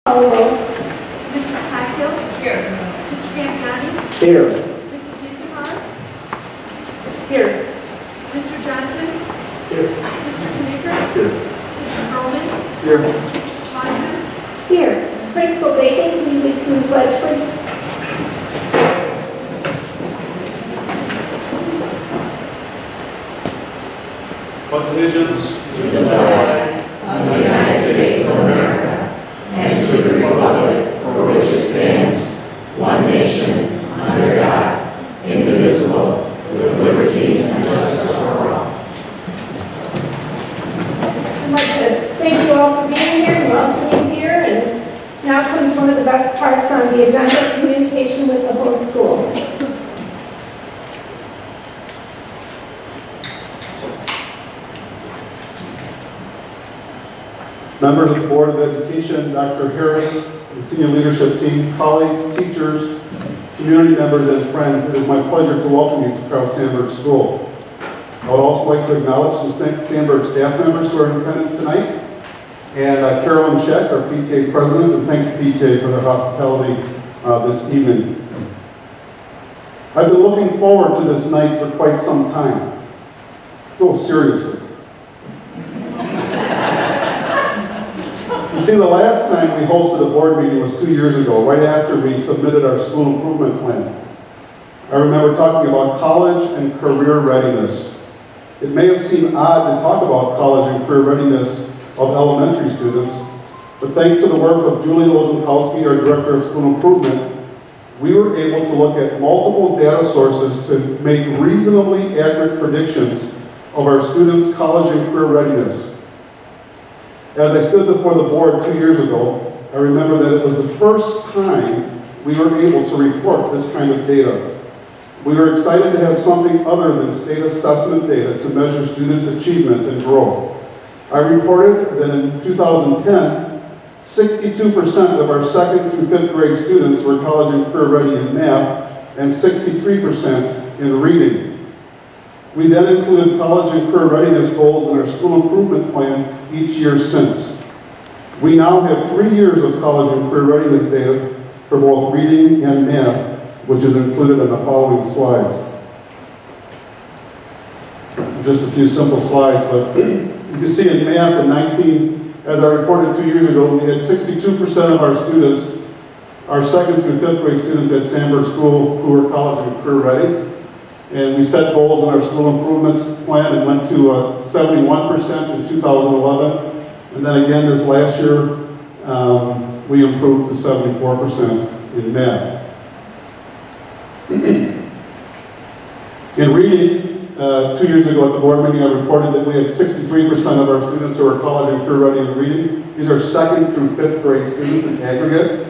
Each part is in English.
Call the roll. Mrs. Coghill? Here. Mr. Campiani? Here. Mrs. Newton? Here. Mr. Johnson? Here. Mr. Knicker? Here. Mr. Roman? Here. Mrs. Swanson? Here. Principal Bacon, can you lead us in the pledge, please? Pledge allegiance to the flag of the United States of America and to the republic for which it stands, one nation, under God, indivisible, with liberty and justice for all. I'd like to thank you all for being here and welcoming you here. And now comes one of the best parts on the agenda, communication with the whole school. Members of the Board of Education, Dr. Harris, and senior leadership team, colleagues, teachers, community members, and friends, it is my pleasure to welcome you to Carl Sandburg School. I would also like to acknowledge some Sandburg staff members who are in attendance tonight, and Carolyn Scheck, our PTA president, and thank the PTA for their hospitality this evening. I've been looking forward to this night for quite some time. Oh, seriously. You see, the last time we hosted a board meeting was 2 years ago, right after we submitted our school improvement plan. I remember talking about college and career readiness. It may have seemed odd to talk about college and career readiness of elementary students, but thanks to the work of Julie Lozenkowski, our Director of School Improvement, we were able to look at multiple data sources to make reasonably accurate predictions of our students' college and career readiness. As I stood before the board 2 years ago, I remember that it was the first time we were able to report this kind of data. We were excited to have something other than state assessment data to measure student achievement and growth. I reported that in 2010, 62% of our 2nd through 5th grade students were college and career ready in math and 63% in reading. We then included college and career readiness goals in our school improvement plan each year since. We now have 3 years of college and career readiness data for both reading and math, which is included in the following slides. Just a few simple slides, but you can see in math as I reported 2 years ago, we had 62% of our students, our 2nd through 5th grade students at Sandburg School who were college and career ready. And we set goals in our school improvements plan and went to 71% in 2011. And then again this last year, we improved to 74% in math. In reading, 2 years ago at the board meeting, I reported that we had 63% of our students who are college and career ready in reading. These are 2nd through 5th grade students in aggregate.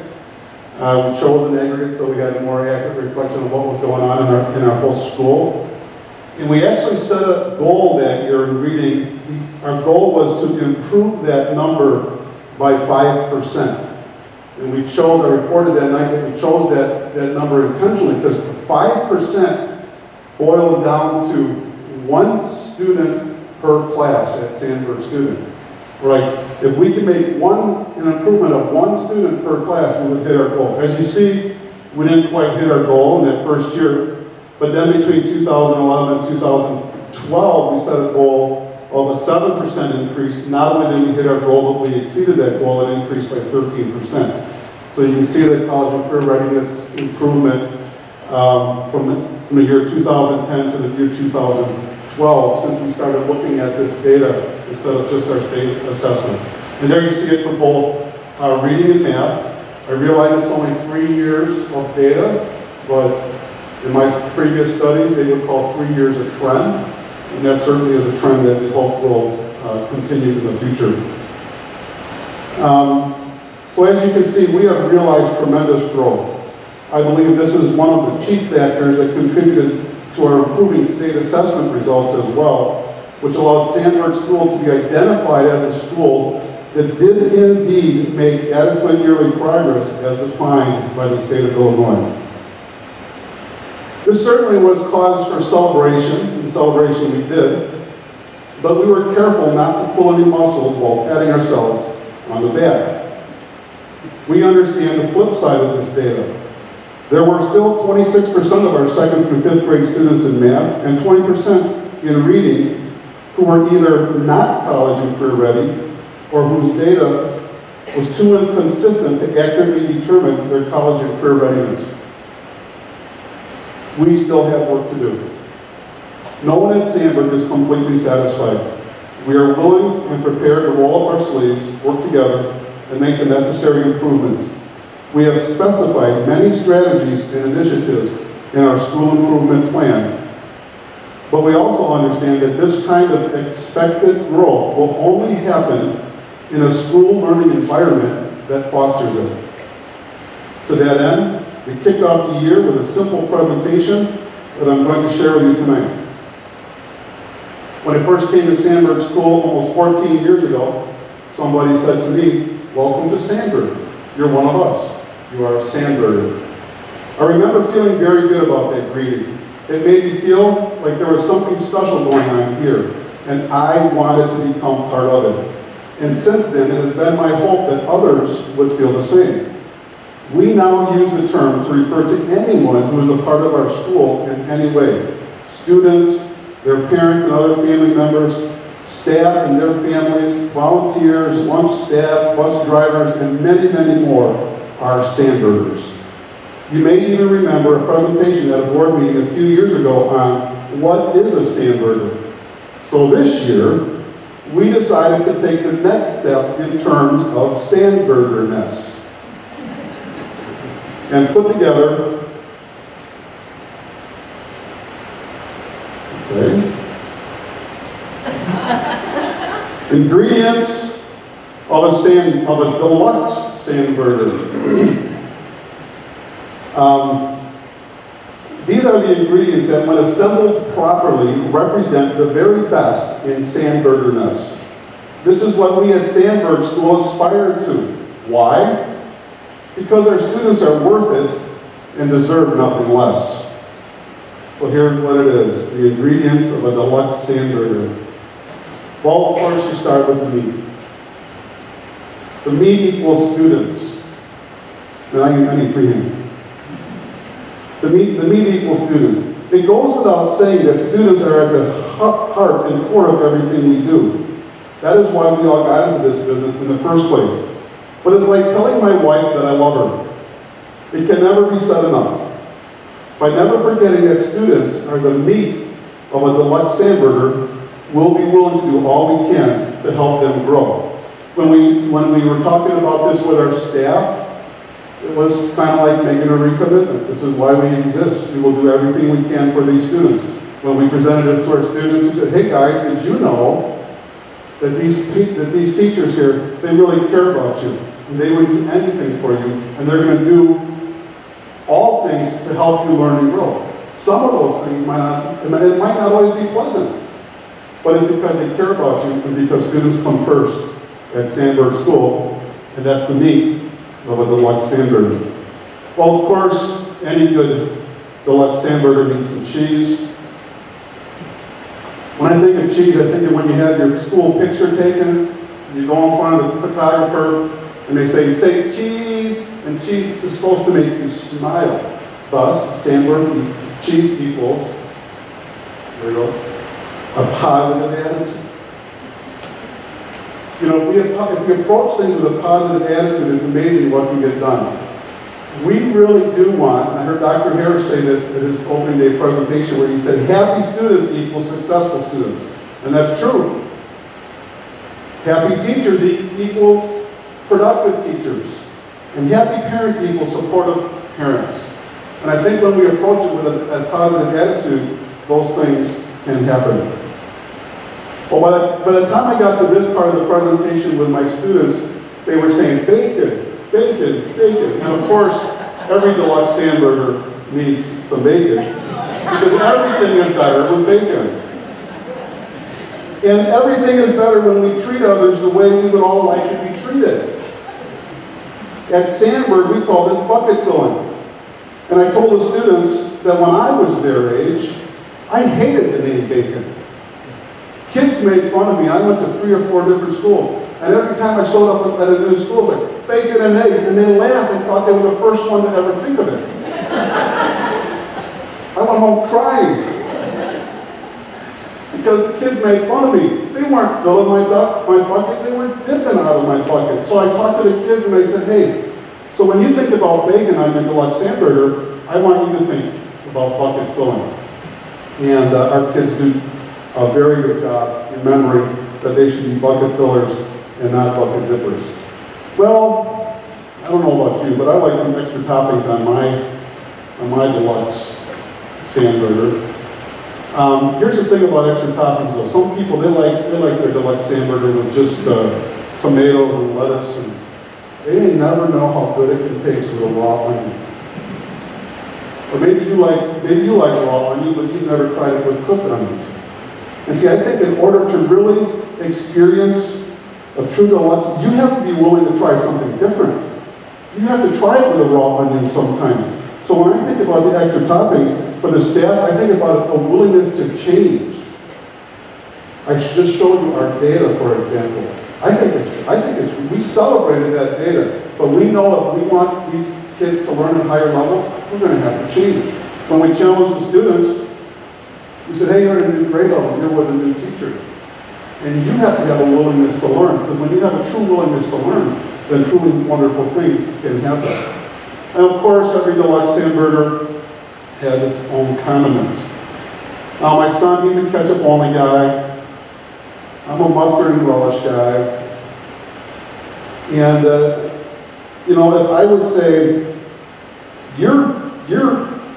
We chose an aggregate so we had a more accurate reflection of what was going on in our whole school. And we actually set a goal that year in reading. Our goal was to improve that number by 5%. And we chose, I reported that night that we chose that number intentionally because 5% boiled down to 1 student per class at Sandburg student. Right. If we can make an improvement of 1 student per class, we would hit our goal. As you see, we didn't quite hit our goal in that first year, but then between 2011 and 2012, we set a goal of a 7% increase. Not only did we hit our goal, but we exceeded that goal and increased by 13%. So you can see that college and career readiness improvement from the year 2010 to the year 2012, since we started looking at this data instead of just our state assessment. And there you see it for both reading and math. I realize it's only 3 years of data, but in my previous studies, they would call 3 years a trend, and that certainly is a trend that we hope will continue in the future. So as you can see, we have realized tremendous growth. I believe this is one of the chief factors that contributed to our improving state assessment results as well, which allowed Sandburg School to be identified as a school that did indeed make adequate yearly progress as defined by the state of Illinois. This certainly was cause for celebration, and celebration we did, but we were careful not to pull any muscles while patting ourselves on the back. We understand the flip side of this data. There were still 26% of our 2nd through 5th grade students in math and 20% in reading who were either not college and career ready or whose data was too inconsistent to accurately determine their college and career readiness. We still have work to do. No one at Sandburg is completely satisfied. We are willing and prepared to roll up our sleeves, work together, and make the necessary improvements. We have specified many strategies and initiatives in our school improvement plan. But we also understand that this kind of expected growth will only happen in a school learning environment that fosters it. To that end, we kicked off the year with a simple presentation that I'm going to share with you tonight. When I first came to Sandburg School almost 14 years ago, somebody said to me, "Welcome to Sandburg. You're one of us. You are a Sandburger." I remember feeling very good about that greeting. It made me feel like there was something special going on here, and I wanted to become part of it. And since then, it has been my hope that others would feel the same. We now use the term to refer to anyone who is a part of our school in any way. Students, their parents and other family members, staff and their families, volunteers, lunch staff, bus drivers, and many, many more are Sandburgers. You may even remember a presentation at a board meeting a few years ago on what is a Sandburger. So this year, we decided to take the next step in terms of Sandburgerness and put together ingredients of a deluxe Sandburger. These are the ingredients that, when assembled properly, represent the very best in Sandburgerness. This is what we at Sandburg School aspire to. Why? Because our students are worth it and deserve nothing less. So here's what it is, the ingredients of a deluxe Sandburger. Well, of course, you start with the meat. The meat equals students. Now, I need 3 hands. The meat equals student. It goes without saying that students are at the heart and core of everything we do. That is why we all got into this business in the first place. But it's like telling my wife that I love her. It can never be said enough. By never forgetting that students are the meat of a deluxe Sandburger, we'll be willing to do all we can to help them grow. When we were talking about this with our staff, it was kind of like making a recommitment. This is why we exist. We will do everything we can for these students. When we presented this to our students, we said, "Hey guys, did you know that these teachers here, they really care about you, and they would do anything for you, and they're going to do all things to help you learn and grow." Some of those things might not always be pleasant, but it's because they care about you and because students come first at Sandburg School, and that's the meat of a deluxe Sandburger. Well, of course, any good deluxe Sandburger needs some cheese. When I think of cheese, I think of when you have your school picture taken, you go in front of the photographer, and they say cheese, and cheese is supposed to make you smile. Thus, Sandburg cheese equals, there we go, a positive attitude. You know, if we approach things with a positive attitude, it's amazing what can get done. We really do want, and I heard Dr. Harris say this at his opening day presentation, where he said, happy students equals successful students. And that's true. Happy teachers equals productive teachers. And happy parents equals supportive parents. And I think when we approach it with a positive attitude, those things can happen. Well, by the time I got to this part of the presentation with my students, they were saying bacon, bacon, bacon. And of course, every deluxe Sandburger needs some bacon, because everything is better with bacon. And everything is better when we treat others the way we would all like to be treated. At Sandburg, we call this bucket filling. And I told the students that when I was their age, I hated the name bacon. Kids made fun of me. I went to 3 or 4 different schools. And every time I showed up at a new school, like, bacon and eggs, and they laughed and thought they were the first one to ever think of it. I went home crying because the kids made fun of me. They weren't filling my bucket, they were dipping out of my bucket. So I talked to the kids and I said, hey, so when you think about bacon on your deluxe hamburger, I want you to think about bucket filling. And our kids do a very good job remembering that they should be bucket fillers and not bucket dippers. Well, I don't know about you, but I like some extra toppings on my deluxe Sandburger. Here's the thing about extra toppings though. Some people, they like their deluxe Sandburger with just tomatoes and lettuce, and they never know how good it can taste with a raw onion. Or maybe you like raw onions, but you've never tried it with cooked onions. And see, I think in order to really experience a true deluxe, you have to be willing to try something different. You have to try it with a raw onion sometimes. So when I think about the extra toppings for the staff, I think about a willingness to change. I just showed you our data, for example. I think we celebrated that data, but we know if we want these kids to learn at higher levels, we're going to have to change. When we challenge the students, we said, hey, you're in a new grade level, you're with a new teacher. And you have to have a willingness to learn, because when you have a true willingness to learn, then truly wonderful things can happen. And of course, every deluxe Sandburger has its own condiments. Now my son, he's a ketchup-only guy. I'm a mustard and relish guy. And, you know, if I would say, your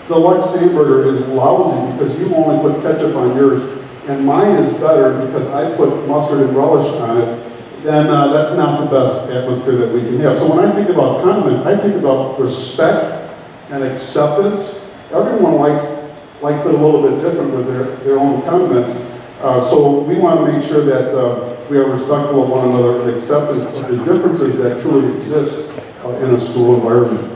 deluxe Sandburger is lousy because you only put ketchup on yours, and mine is better because I put mustard and relish on it, then that's not the best atmosphere that we can have. So when I think about condiments, I think about respect and acceptance. Everyone likes it a little bit different with their own condiments. So we want to make sure that we are respectful of one another and acceptance of the differences that truly exist in a school environment.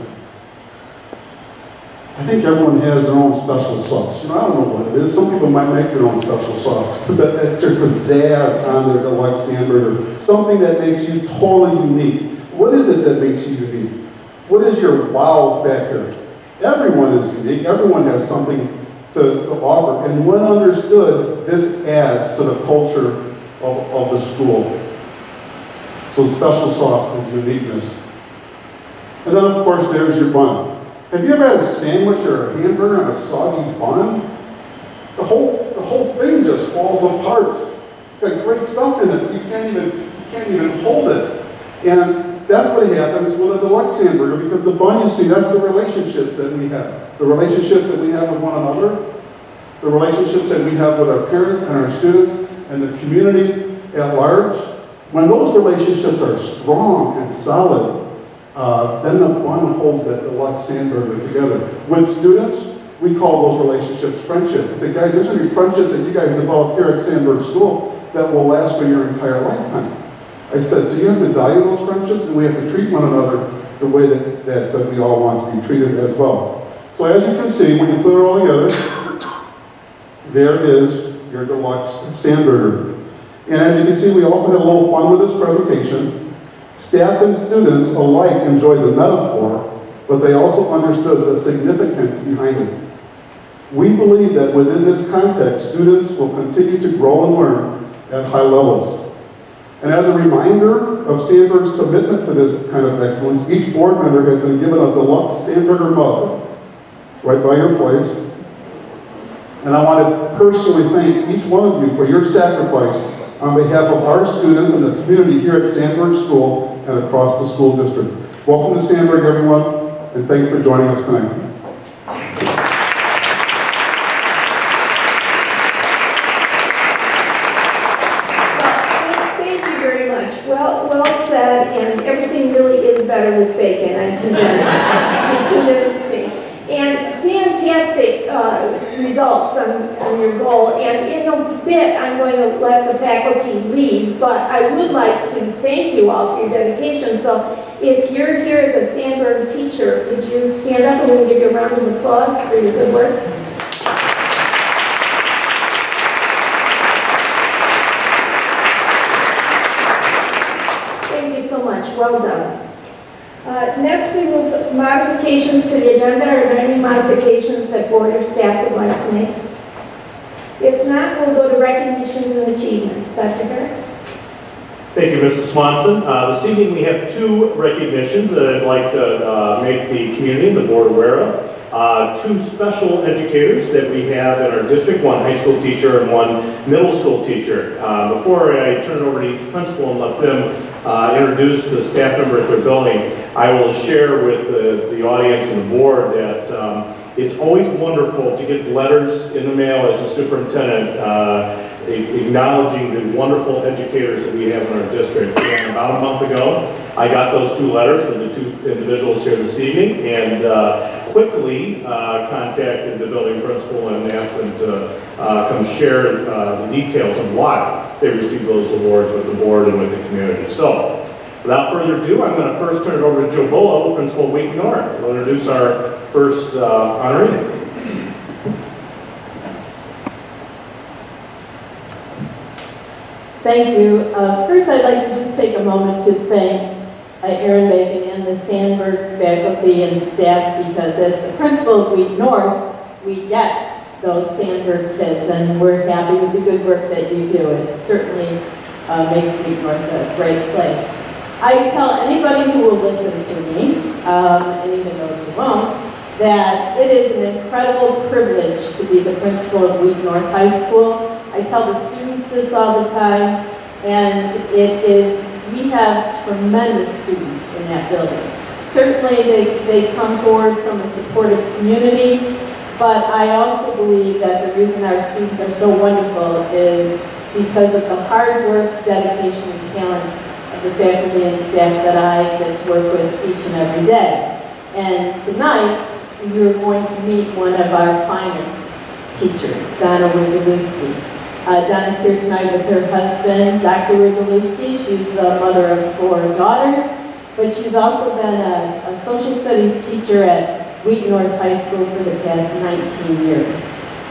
I think everyone has their own special sauce. You know, I don't know what it is. Some people might make their own special sauce. Put that extra pizzazz on their deluxe Sandburger. Something that makes you totally unique. What is it that makes you unique? What is your wow factor? Everyone is unique. Everyone has something to offer. And when understood, this adds to the culture of the school. So special sauce is uniqueness. And then of course there's your bun. Have you ever had a sandwich or a hamburger on a soggy bun? The whole thing just falls apart. It's got great stuff in it. You can't even hold it. And that's what happens with a deluxe Sandburger, because the bun, you see, that's the relationships that we have. The relationships that we have with one another, the relationships that we have with our parents and our students and the community at large. When those relationships are strong and solid, then the bun holds that deluxe Sandburger together. With students, we call those relationships friendship. We say, guys, there's going to be friendships that you guys develop here at Sandburg School that will last for your entire lifetime. I said, so you have to value those friendships, and we have to treat one another the way that we all want to be treated as well. So as you can see, when you put it all together, there is your deluxe Sandburger. And as you can see, we also had a little fun with this presentation. Staff and students alike enjoyed the metaphor, but they also understood the significance behind it. We believe that within this context, students will continue to grow and learn at high levels. And as a reminder of Sandburg's commitment to this kind of excellence, each board member has been given a deluxe Sandburger mug right by your place. And I want to personally thank each one of you for your sacrifice on behalf of our students and the community here at Sandburg School and across the school district. Welcome to Sandburg, everyone, and thanks for joining us tonight. Thank you very much. Well said, and everything really is better with bacon, I'm convinced. Convinced me. And fantastic results on your goal. And in a bit, I'm going to let the faculty leave, but I would like to thank you all for your dedication. So if you're here as a Sandburg teacher, would you stand up and we'll give you a round of applause for your good work? Thank you so much. Well done. Next, we move modifications to the agenda. Are there any modifications that board or staff would like to make? If not, we'll go to recognitions and achievements. Dr. Harris? Thank you, Mrs. Swanson. This evening we have two recognitions that I'd like to make the community and the board aware of. Two special educators that we have in our district, one high school teacher and one middle school teacher. Before I turn it over to each principal and let them introduce the staff member at their building, I will share with the audience and the board that it's always wonderful to get letters in the mail as a superintendent acknowledging the wonderful educators that we have in our district. And about a month ago, I got those two letters from the two individuals here this evening and quickly contacted the building principal and asked them to come share the details of why they received those awards with the board and with the community. So, without further ado, I'm going to first turn it over to Joe Bullo, principal of Wheaton North. We'll introduce our first honoree. Thank you. First, I'd like to just take a moment to thank Aaron Bacon and the Sandberg faculty and staff, because as the principal of Wheaton North, we get those Sandberg kids, and we're happy with the good work that you do. It certainly makes Wheaton North a great place. I tell anybody who will listen to me, and even those who won't, that it is an incredible privilege to be the principal of Wheaton North High School. I tell the students this all the time, and we have tremendous students in that building. Certainly they come forward from a supportive community, but I also believe that the reason our students are so wonderful is because of the hard work, dedication, and talent of the faculty and staff that I get to work with each and every day. And tonight, you're going to meet one of our finest teachers, Donna Rigalewski. Donna's here tonight with her husband, Dr. Rigalewski. She's the mother of 4 daughters, but she's also been a social studies teacher at Wheaton North High School for the past 19 years.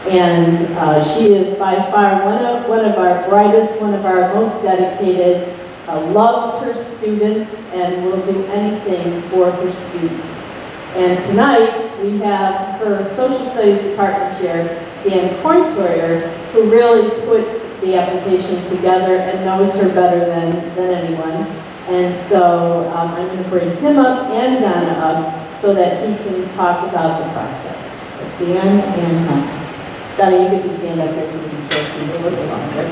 And she is by far one of our brightest, one of our most dedicated, loves her students, and will do anything for her students. And tonight, we have her social studies department chair, Dan Cointoyer, who really put the application together and knows her better than anyone. And so I'm going to bring him up and Donna up so that he can talk about the process. Dan and Donna, you get to stand up here so we can talk to you a little bit longer.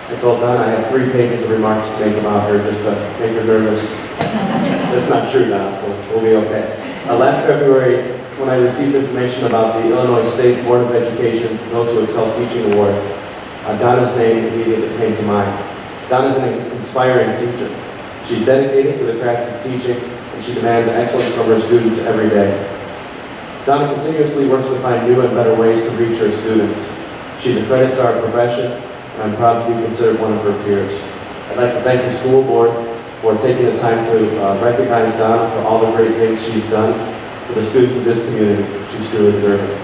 I told Donna I had 3 pages of remarks to make about her just to make her nervous. That's not true now, so we'll be okay. Last February, when I received information about the Illinois State Board of Education's Those Who Excel Teaching Award, Donna's name immediately came to mind. Donna's an inspiring teacher. She's dedicated to the craft of teaching, and she demands excellence from her students every day. Donna continuously works to find new and better ways to reach her students. She's a credit to our profession, and I'm proud to be considered one of her peers. I'd like to thank the school board for taking the time to recognize Donna for all the great things she's done for the students of this community. She's truly deserving.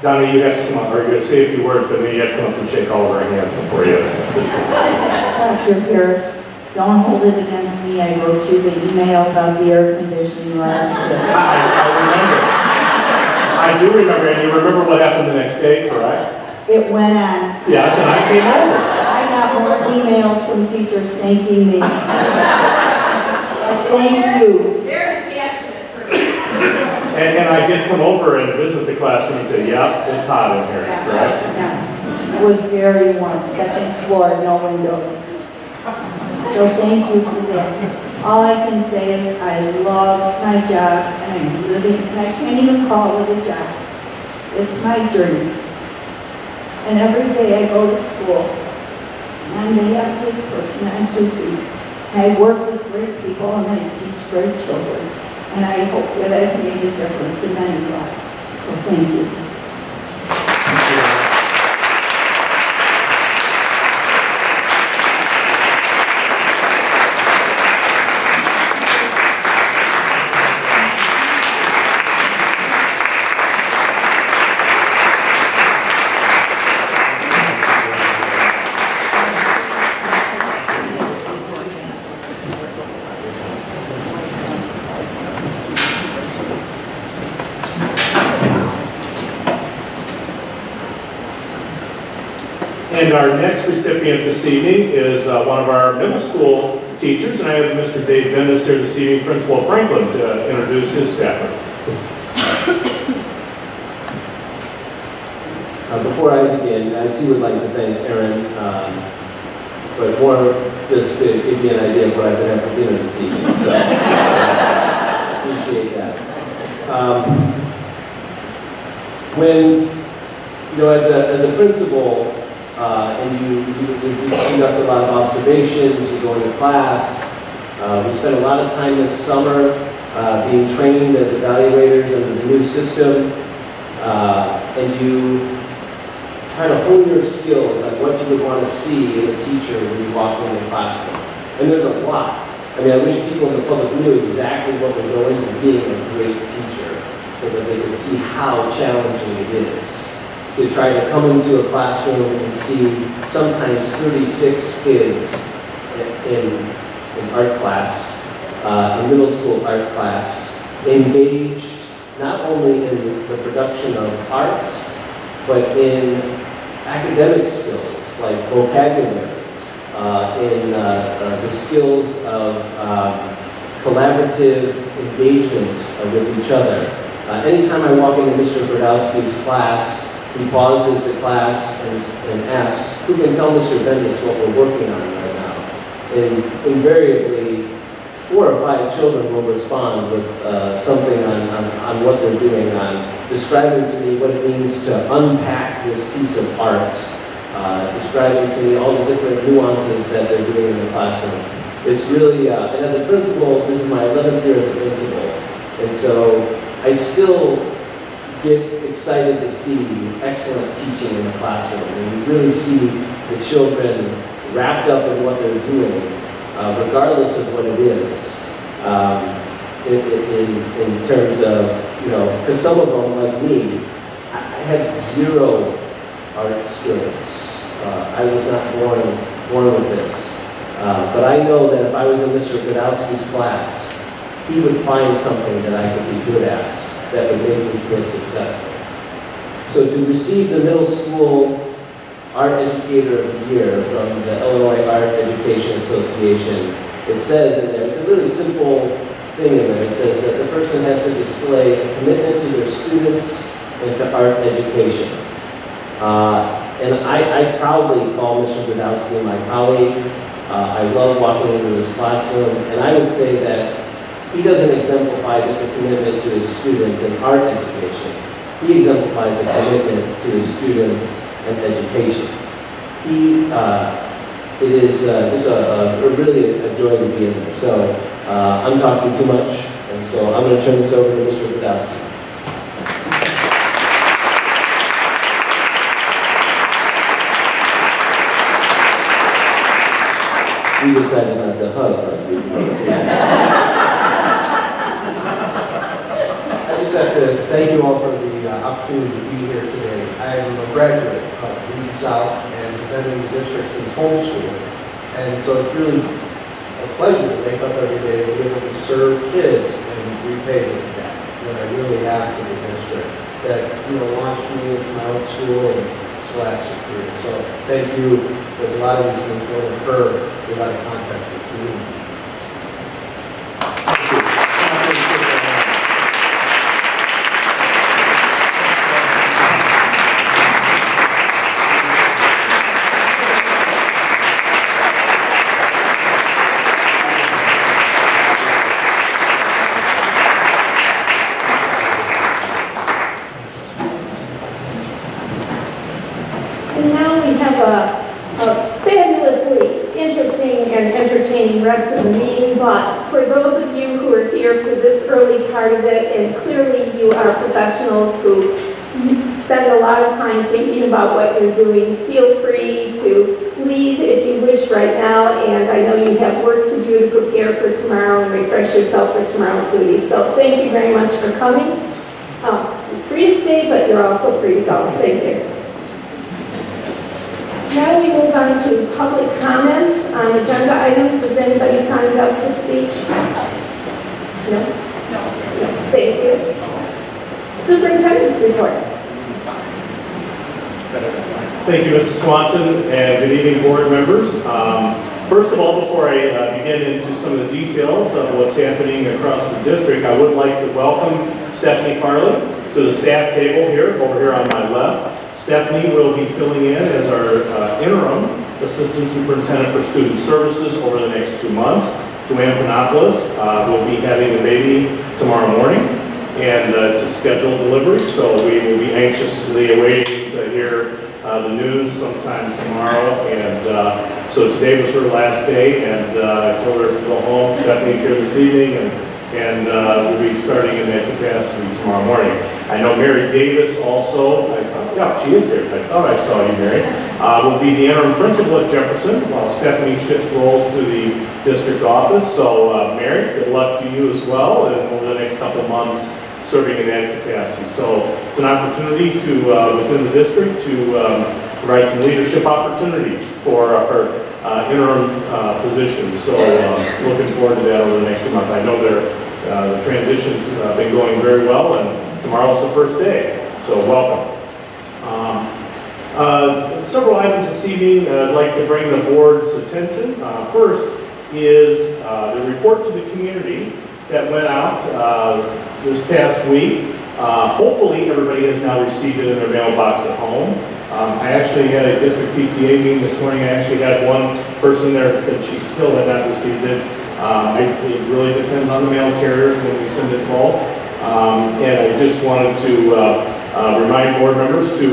Donna, you have to come up, or you're going to say a few words, but then you have to come up and shake all of our hands before you. Dr. Harris, don't hold it against me. I wrote you the email about the air conditioning last year. I remember. I do remember, and you remember what happened the next day, correct? It went on. Yes, and I came over. I got more emails from teachers thanking me. Thank you. Very passionate for And I did come over and visit the classroom and say, yeah, it's hot in here, correct? Yeah. It was very warm. 2nd floor, no windows. So thank you for that. All I can say is I love my job, and I can't even call it a job. It's my journey. And every day I go to school, and they have this person on 2 feet. And I work with great people, and I teach great children. And I hope that I've made a difference in many lives. So thank you. And our next recipient this evening is one of our middle school teachers, and I have Mr. Dave Bendis here this evening, Principal of Franklin, to introduce his staff. Before I begin, I too would like to thank Aaron, but more just to give me an idea of what I've been having for dinner this evening. So appreciate that. When, you know, as a principal, and you conduct a lot of observations, you go into class. We spent a lot of time this summer being trained as evaluators under the new system, and you try to hone your skills on what you would want to see in a teacher when you walk in the classroom. And there's a lot. I mean, I wish people in the public knew exactly what would go into being a great teacher so that they could see how challenging it is to try to come into a classroom and see sometimes 36 kids in art class, in middle school art class, engaged not only in the production of art, but in academic skills like vocabulary, in the skills of collaborative engagement with each other. Anytime I walk into Mr. Brodowski's class, he pauses the class and asks, who can tell Mr. Bendis what we're working on right now? And invariably, 4 or 5 children will respond with something on what they're doing, on describing to me what it means to unpack this piece of art, describing to me all the different nuances that they're doing in the classroom. It's really, and as a principal, this is my 11th year as a principal, and so I still get excited to see excellent teaching in the classroom, and you really see the children wrapped up in what they're doing, regardless of what it is, in terms of, you know, because some of them, like me, I had 0 art skills. I was not born with this. But I know that if I was in Mr. Godowski's class, he would find something that I could be good at that would make me feel successful. So to receive the Middle School Art Educator of the Year from the Illinois Art Education Association, it says in there, it's a really simple thing in there, it says that the person has to display a commitment to their students and to art education. And I proudly call Mr. Godowski my colleague. I love walking into his classroom, and I would say that he doesn't exemplify just a commitment to his students in art education. He exemplifies a commitment to his students and education. It is just really a joy to be in there. So I'm talking too much, and so I'm going to turn this over to Mr. Godowski. We decided not to hug, but we I just have to thank you all for the opportunity to be here today. I am a graduate of Reed South and have been in the district since homeschool. And so it's really a pleasure to wake up every day and be able to serve kids and repay this debt that I really have to the district that, you know, launched me into my own school and scholastic career. So thank you, because a lot of these things don't occur without a contact with the community. And now we have a fabulously interesting and entertaining rest of the meeting, but for those of you who are here for this early part of it, and clearly you are professionals who spend a lot of time thinking about what you're doing, feel free to leave if you wish right now, and I know you have work to do to prepare for tomorrow and refresh yourself for tomorrow's duties. So thank you very much for coming. You're free to stay, but you're also free to go. Thank you. Now we move on to public comments on agenda items. Has anybody signed up to speak? No? No. Thank you. Superintendent's report. Thank you, Mrs. Swanson, and good evening, board members. First of all, before I begin into some of the details of what's happening across the district, I would like to welcome Stephanie Farley to the staff table here, over here on my left. Stephanie will be filling in as our interim Assistant Superintendent for Student Services over the next 2 months. Joanne Panopoulos will be having a baby tomorrow morning, and it's a scheduled delivery, so we will be anxiously awaiting to hear the news sometime tomorrow. And so today was her last day, and I told her to go home. Stephanie's here this evening, and we'll be starting in that capacity tomorrow morning. I know Mary Davis also, yeah, she is here. I thought I saw you, Mary. Will be the interim principal at Jefferson while Stephanie shifts roles to the district office. So Mary, good luck to you as well, and over the next couple of months serving in that capacity. So it's an opportunity to, within the district, to provide some leadership opportunities for her interim position. So looking forward to that over the next 2 months. I know the transition's been going very well, and tomorrow's the first day, so welcome. Several items this evening I'd like to bring the board's attention. First is the report to the community that went out this past week. Hopefully everybody has now received it in their mailbox at home. I actually had a district PTA meeting this morning. I actually had one person there that said she still had not received it. It really depends on the mail carriers when we send it bulk. And I just wanted to remind board members to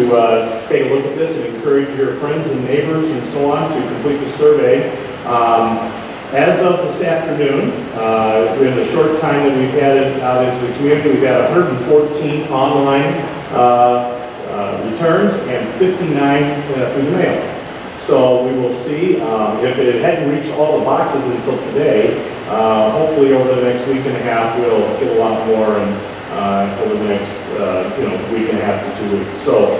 take a look at this and encourage your friends and neighbors and so on to complete the survey. As of this afternoon, in the short time that we've had it out into the community, we've had 114 online returns and 59 through the mail. So we will see if it hadn't reached all the boxes until today. Hopefully over the next week and a half, we'll get a lot more, and over the next week and a half to 2 weeks. So,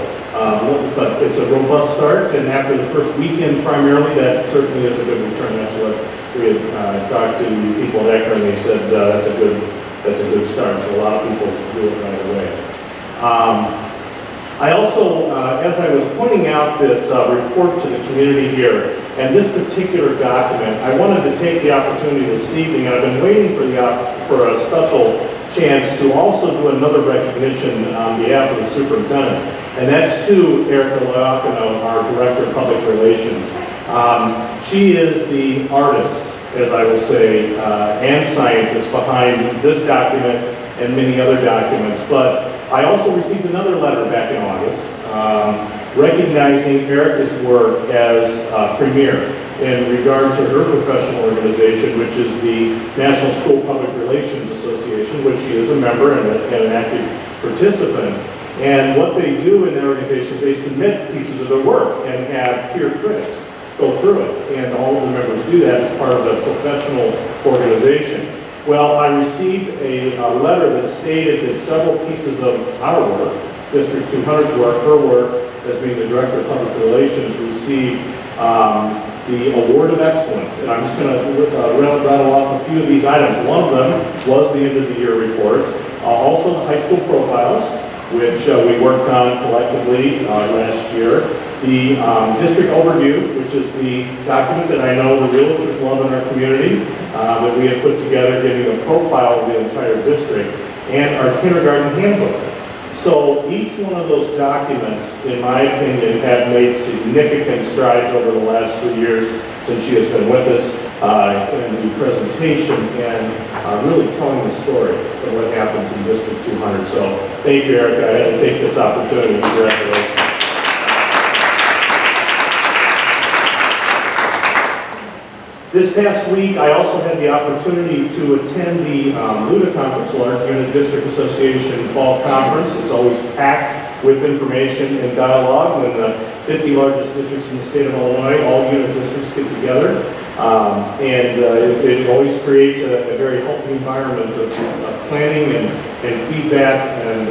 but it's a robust start, and after the first weekend primarily, that certainly is a good return. That's what we had talked to people at Akron, and they said that's a good start. So a lot of people do it right away. I also, as I was pointing out this report to the community here, and this particular document, I wanted to take the opportunity this evening, and I've been waiting for a special chance to also do another recognition on behalf of the superintendent, and that's to Erica Loiacano, our Director of Public Relations. She is the artist, as I will say, and scientist behind this document and many other documents, but I also received another letter back in August recognizing Erica's work as premier in regard to her professional organization, which is the National School Public Relations Association, which she is a member and an active participant. And what they do in their organization is they submit pieces of their work and have peer critics go through it. And all of the members do that as part of the professional organization. Well, I received a letter that stated that several pieces of our work, District 200's work, her work as being the Director of Public Relations, received the Award of Excellence. And I'm just going to rattle off a few of these items. One of them was the end of the year report. Also the high school profiles, which we worked on collectively last year. The district overview, which is the document that I know the realtors love in our community, that we have put together giving a profile of the entire district, and our kindergarten handbook. So each one of those documents, in my opinion, have made significant strides over the last 3 years since she has been with us in the presentation and really telling the story of what happens in District 200. So thank you, Erica. I had to take this opportunity. Congratulations. This past week, I also had the opportunity to attend the LUDA Conference, Large Unit District Association Fall Conference. It's always packed with information and dialogue when the 50 largest districts in the state of Illinois, all unit districts, get together. It always creates a very healthy environment of planning and feedback, and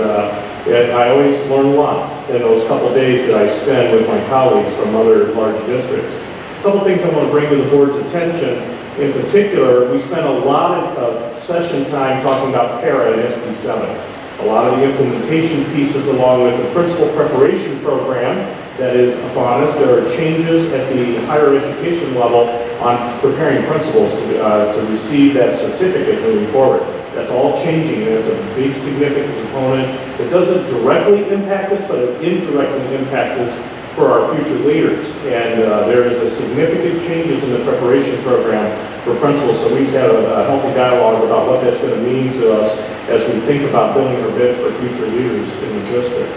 I always learn a lot in those couple days that I spend with my colleagues from other large districts. A couple things I want to bring to the board's attention. In particular, we spent a lot of session time talking about PARA and SB7. A lot of the implementation pieces along with the principal preparation program that is upon us. There are changes at the higher education level on preparing principals to receive that certificate moving forward. That's all changing, and it's a big significant component. It doesn't directly impact us, but it indirectly impacts us for our future leaders. And there is a significant changes in the preparation program for principals, so we've had a healthy dialogue about what that's going to mean to us as we think about building our bench for future leaders in the district.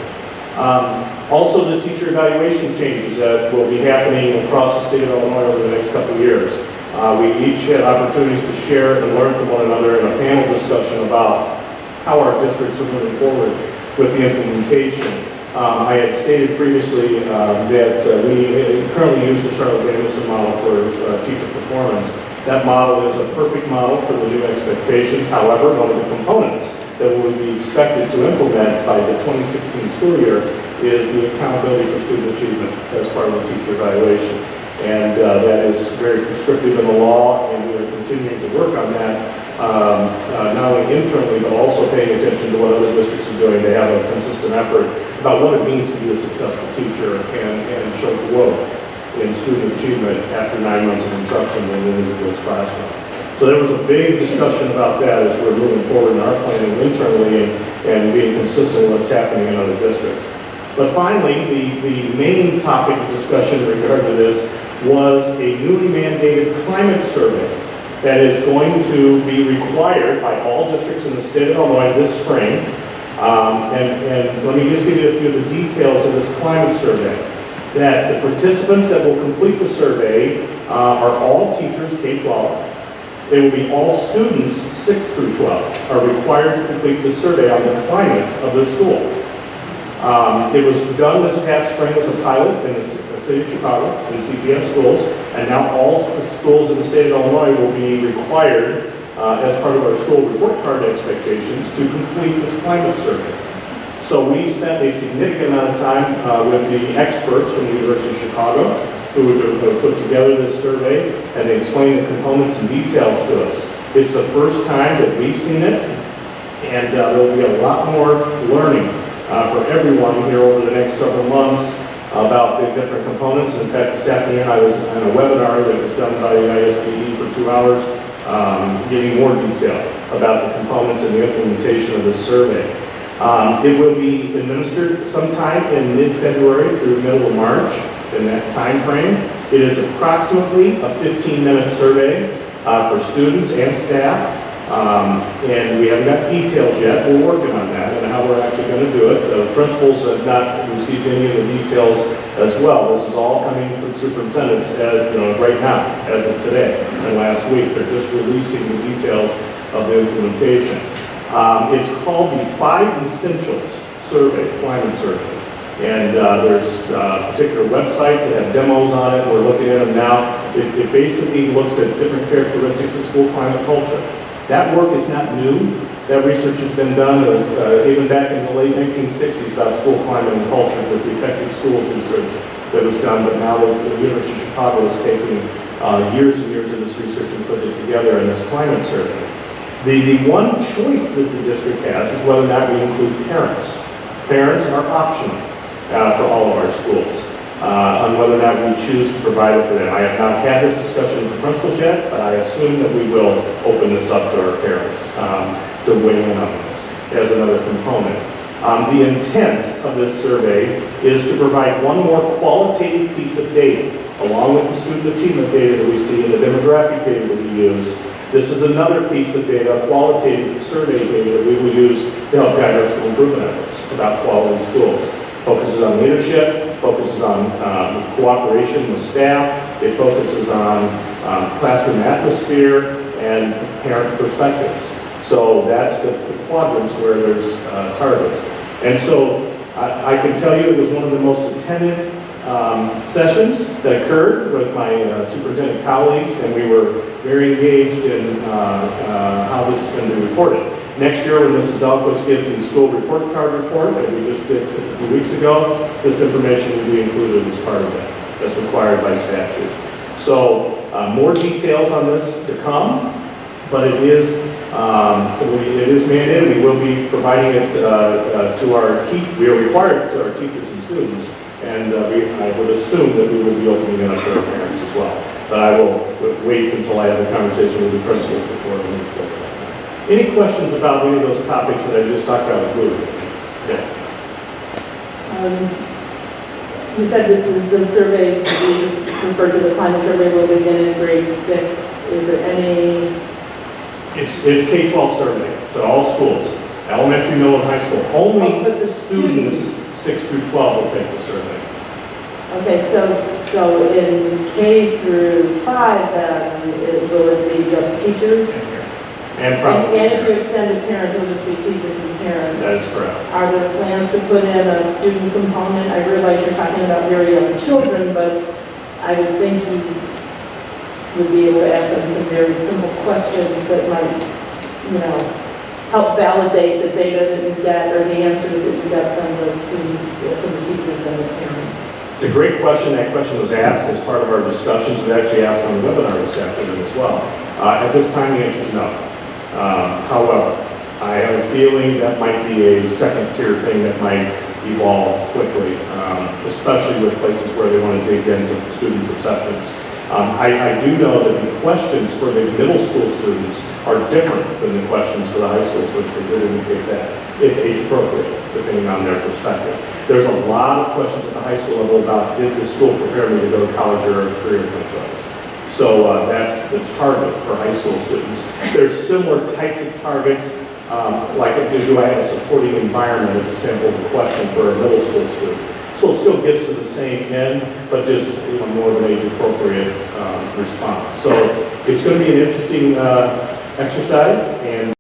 Also, the teacher evaluation changes that will be happening across the state of Illinois over the next couple of years. We each had opportunities to share and learn from one another in a panel discussion about how our districts are moving forward with the implementation. I had stated previously that we currently use the Charlotte Danielson model for teacher performance. That model is a perfect model for the new expectations. However, one of the components that will be expected to implement by the 2016 school year is the accountability for student achievement as part of the teacher evaluation. And that is very prescriptive in the law, and we are continuing to work on that, not only internally, but also paying attention to what other districts are doing to have a consistent effort about what it means to be a successful teacher and show growth in student achievement after 9 months of instruction in an individual's classroom. So there was a big discussion about that as we're moving forward in our planning internally and being consistent with what's happening in other districts. But finally, the main topic of discussion in regard to this was a newly mandated climate survey that is going to be required by all districts in the state of Illinois this spring. And let me just give you a few of the details of this climate survey. That the participants that will complete the survey are all teachers K-12. They will be all students 6th through 12 are required to complete the survey on the climate of their school. It was done this past spring as a pilot in the city of Chicago in CPS schools, and now all the schools in the state of Illinois will be required as part of our school report card expectations to complete this climate survey. So we spent a significant amount of time with the experts from the University of Chicago who put together this survey, and they explained the components and details to us. It's the first time that we've seen it, and there will be a lot more learning for everyone here over the next several months about the different components. In fact, this afternoon I was on a webinar that was done by the ISBE for 2 hours, giving more detail about the components and the implementation of this survey. It will be administered sometime in mid-February through the middle of March, in that time frame. It is approximately a 15-minute survey for students and staff. And we haven't got details yet. We're working on that and how we're actually going to do it. The principals have not received any of the details as well. This is all coming to the superintendents right now, as of today and last week. They're just releasing the details of the implementation. It's called the 5 Essentials Survey, Climate Survey. And there's particular websites that have demos on it. We're looking at them now. It basically looks at different characteristics of school climate culture. That work is not new. That research has been done even back in the late 1960s about school climate and culture with the Effective Schools research that was done, but now the University of Chicago is taking years and years of this research and put it together in this climate survey. The one choice that the district has is whether or not we include parents. Parents are optional for all of our schools on whether or not we choose to provide it for them. I have not had this discussion with the principals yet, but I assume that we will open this up to our parents to weigh in on this as another component. The intent of this survey is to provide one more qualitative piece of data, along with the student achievement data that we see and the demographic data that we use. This is another piece of data, qualitative survey data that we will use to help guide our school improvement efforts about quality schools. Focuses on leadership, focuses on cooperation with staff, it focuses on classroom atmosphere and parent perspectives. So that's the quadrants where there's targets. And so I can tell you it was one of the most attentive sessions that occurred with my superintendent colleagues, and we were very engaged in how this is going to be reported. Next year, when Mrs. Dahlquist gives the school report card report that we just did a few weeks ago, this information will be included as part of that. That's required by statute. So more details on this to come, but it is mandated. We will be providing it to our we are required to our teachers and students And I would assume that we will be opening it up to our parents as well. But I will wait until I have a conversation with the principals before we move forward. Any questions about any of those topics that I just talked about with Lou? Yeah. You said this is the survey, you just referred to the climate survey we'll begin in grade 6. Is there any? It's K-12 survey. It's at all schools, elementary, middle, and high school. Only but the students 6 through 12 will take the survey. Okay, so in K through 5, then, will it be just teachers? And probably And if you parents. extended parents, it'll just be teachers and parents? That is correct. Are there plans to put in a student component? I realize you're talking about very young children, but I would think you would be able to ask them some very simple questions that might, help validate the data that you get or the answers that you get from the students, from the teachers and the parents. It's a great question. That question was asked as part of our discussions. We actually asked on the webinar this afternoon as well. At this time, the answer is no. However, I have a feeling that might be a second-tier thing that might evolve quickly, especially with places where they want to dig into student perceptions. I do know that the questions for the middle school students are different than the questions for the high school students. They did indicate that. It's age appropriate, depending on their perspective. There's a lot of questions at the high school level about, did the school prepare me to go to college or a career of my choice? So that's the target for high school students. There's similar types of targets, like do I have a supporting environment as a sample of a question for a middle school student. So it still gets to the same end, but just more of an age-appropriate response. So it's going to be an interesting exercise, and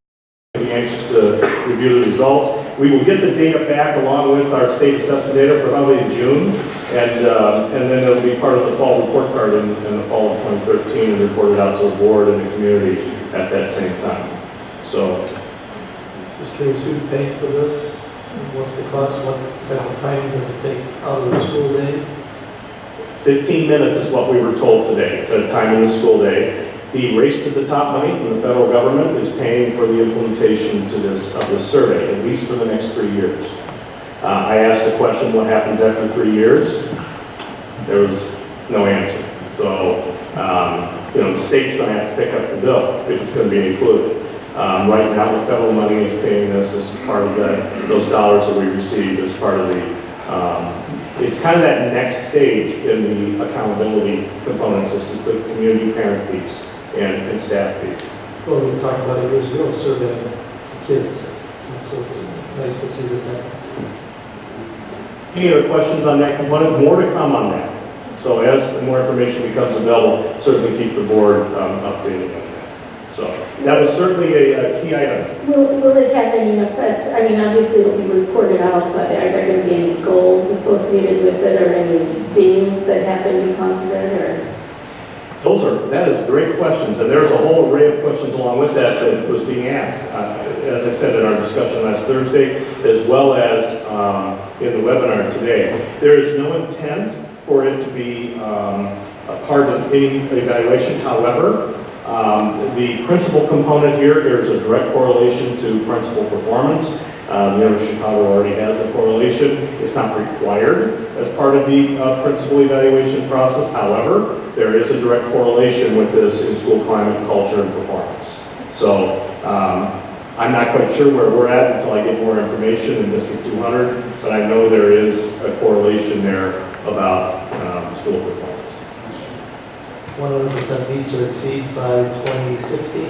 I'm anxious to review the results. We will get the data back along with our state assessment data for probably in June, and then it'll be part of the fall report card in the fall of 2013 and reported out to the board and the community at that same time. So, Just curious, who's paying for this? What's the cost? What type of time does it take out of the school day? 15 minutes is what we were told today, the time in the school day. The race to the top money from the federal government is paying for the implementation of this survey, at least for the next 3 years. I asked the question, what happens after 3 years? There was no answer. So, the state's going to have to pick up the bill if it's going to be included. Right now, the federal money is paying this. This is part of those dollars that we received as part of the, it's kind of that next stage in the accountability components. This is the community parent piece and staff piece. Well, we talked about it years ago, surveying the kids. So it's nice to see this happen. Any other questions on that component? More to come on that. So as more information becomes available, certainly keep the board updated on that. So that was certainly a key item. Will it have any effect? I mean, obviously it'll be reported out, but are there going to be any goals associated with it or any dings that happen because of it? Or? That is great questions, and there's a whole array of questions along with that was being asked, as I said in our discussion last Thursday, as well as in the webinar today. There is no intent for it to be a part of any evaluation. However, the principal component here, there's a direct correlation to principal performance. The University of Chicago already has the correlation. It's not required as part of the principal evaluation process. However, there is a direct correlation with this in school climate, culture, and performance. So I'm not quite sure where we're at until I get more information in District 200, but I know there is a correlation there about school performance. 100% meets or exceeds by 2016?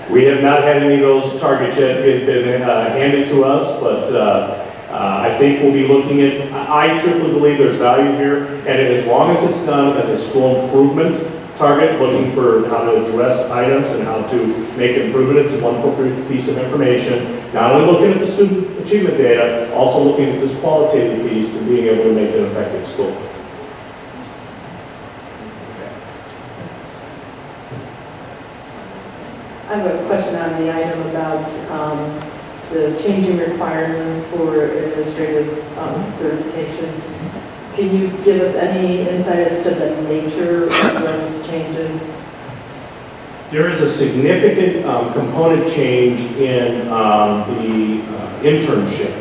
We have not had any of those targets yet been handed to us, but I think we'll be looking at, I truly believe there's value here, and as long as it's done as a school improvement target, looking for how to address items and how to make improvement, it's one appropriate piece of information. Not only looking at the student achievement data, also looking at this qualitative piece to being able to make an effective school. I have a question on the item about the changing requirements for administrative certification. Can you give us any insight as to the nature of those changes? There is a significant component change in the internship.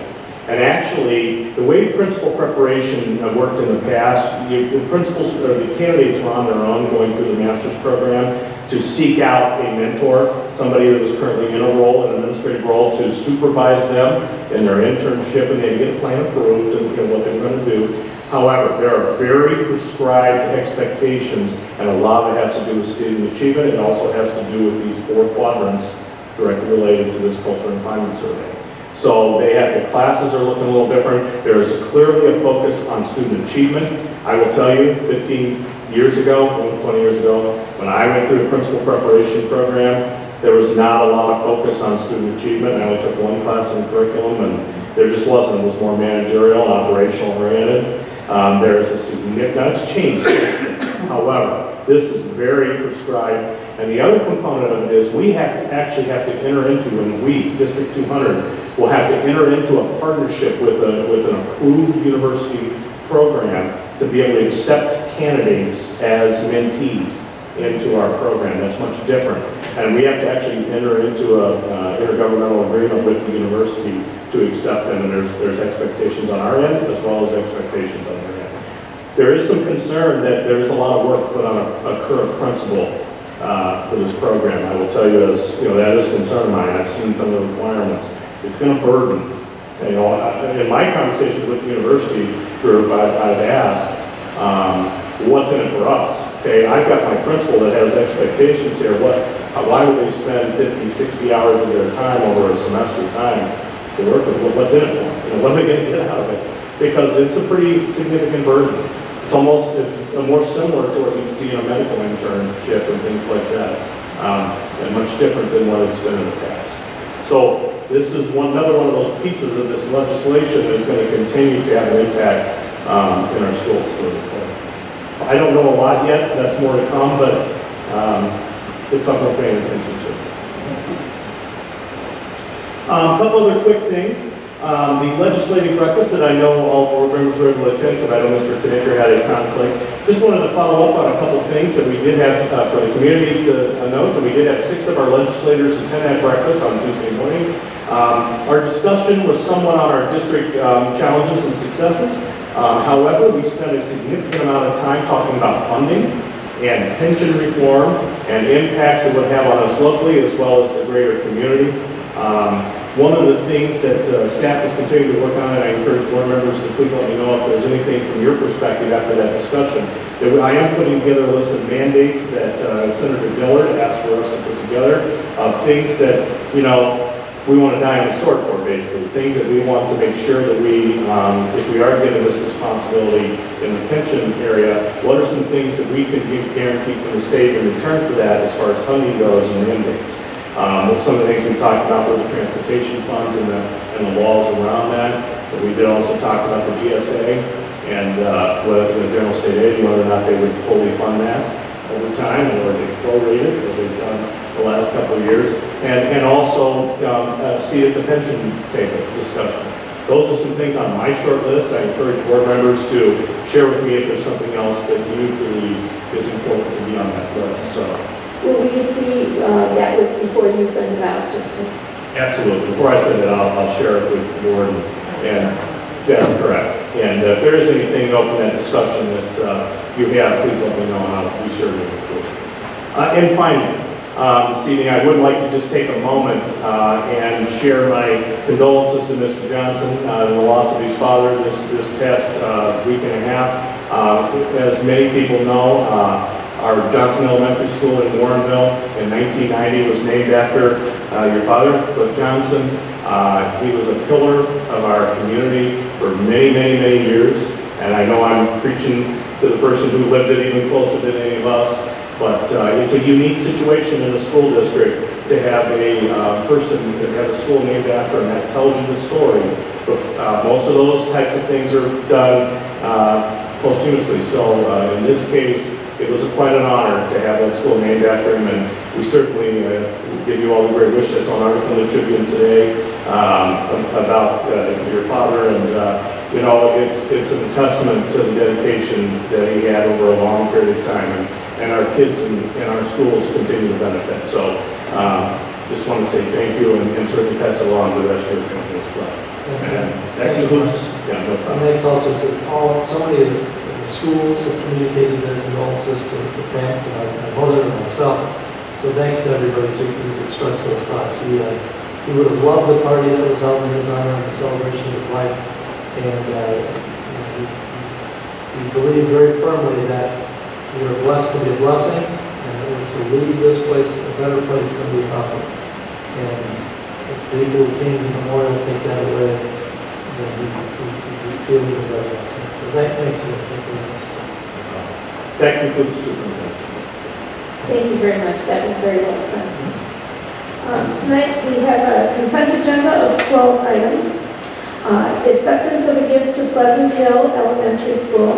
And actually, the way principal preparation worked in the past, the principals or the candidates were on their own going through the master's program to seek out a mentor, somebody that was currently in a role, an administrative role, to supervise them in their internship, and they'd get a plan approved and what they're going to do. However, there are very prescribed expectations, and a lot of it has to do with student achievement. It also has to do with these 4 quadrants directly related to this culture and climate survey. So the classes are looking a little different. There is clearly a focus on student achievement. I will tell you, 15 years ago, 20 years ago, when I went through the principal preparation program, there was not a lot of focus on student achievement. I only took 1 class in curriculum, and there just wasn't. It was more managerial and operational oriented. There is a significant, now it's changed since then. However, this is very prescribed. And the other component of it is we actually have to enter into, and we, District 200, will have to enter into a partnership with an approved university program to be able to accept candidates as mentees into our program. That's much different. And we have to actually enter into an intergovernmental agreement with the university to accept them, and there's expectations on our end as well as expectations on their end. There is some concern that there is a lot of work put on a current principal for this program. I will tell you, as you know, that is a concern of mine. I've seen some of the requirements. It's going to burden. You know, in my conversations with the university group, I've asked, what's in it for us? Okay, I've got my principal that has expectations here. Why would they spend 50, 60 hours of their time over a semester time to work with? What's in it for them? You know, what are they going to get out of it? Because it's a pretty significant burden. It's more similar to what you see in a medical internship and things like that, and much different than what it's been in the past. So this is another one of those pieces of this legislation that is going to continue to have an impact in our schools moving forward. I don't know a lot yet. That's more to come, but it's something we're paying attention to. A couple other quick things. The legislative breakfast that I know all board members were able to attend, so I know Mr. Knicker had a conflict. Just wanted to follow up on a couple things that we did have for the community to note, that we did have 6 of our legislators attend that breakfast on Tuesday morning. Our discussion was somewhat on our district challenges and successes. However, we spent a significant amount of time talking about funding and pension reform and impacts it would have on us locally as well as the greater community. One of the things that staff is continuing to work on, and I encourage board members to please let me know if there's anything from your perspective after that discussion, that I am putting together a list of mandates that Senator Dillard asked for us to put together of things that, you know, we want to die on the sword for, basically. Things that we want to make sure that we, if we are given this responsibility in the pension area, what are some things that we can guarantee from the state in return for that as far as funding goes and mandates. Some of the things we talked about were the transportation funds and the laws around that. But we did also talk about the GSA and whether the general state aid, whether or not they would fully fund that over time, or they prorate it as they've done the last couple of years, and also see at the pension table discussion. Those are some things on my short list. I encourage board members to share with me if there's something else that you believe is important to be on that list. So. Will you see that list before you send it out, Justin? Absolutely. Before I send it out, I'll share it with the board, and that's correct. And if there is anything though from that discussion that you have, please let me know, and I'll be sure to include it. And finally, this evening I would like to just take a moment and share my condolences to Mr. Johnson in the loss of his father this past week and a half. As many people know, our Johnson Elementary School in Warrenville in 1990 was named after your father, Cliff Johnson. He was a pillar of our community for many, many, many years. And I know I'm preaching to the person who lived it even closer than any of us. But it's a unique situation in a school district to have a person that has a school named after him. That tells you the story. But, most of those types of things are done posthumously. So in this case, it was quite an honor to have that school named after him, and we certainly give you all the great wishes. That's on article in the Tribune today about your father, and you know, it's a testament to the dedication that he had over a long period of time, and our kids and our schools continue to benefit. So just want to say thank you, and certainly pass it along to the rest of your family as well. And that concludes, yeah, no And problem. thanks also to so many of the schools have communicated their condolences to the family, to my mother and myself. So thanks to everybody who expressed those thoughts. He would have loved the party that was held in his honor and the celebration of his life. And we believe very firmly that we are blessed to be a blessing and that we're to leave this place a better place than we found it. And if people who came to the memorial take that away, then we feel even better. So thanks for that. That concludes superintendent. Thank you very much. That was very well said. Tonight, we have a consent agenda of 12 items. Acceptance of a gift to Pleasant Hill Elementary School.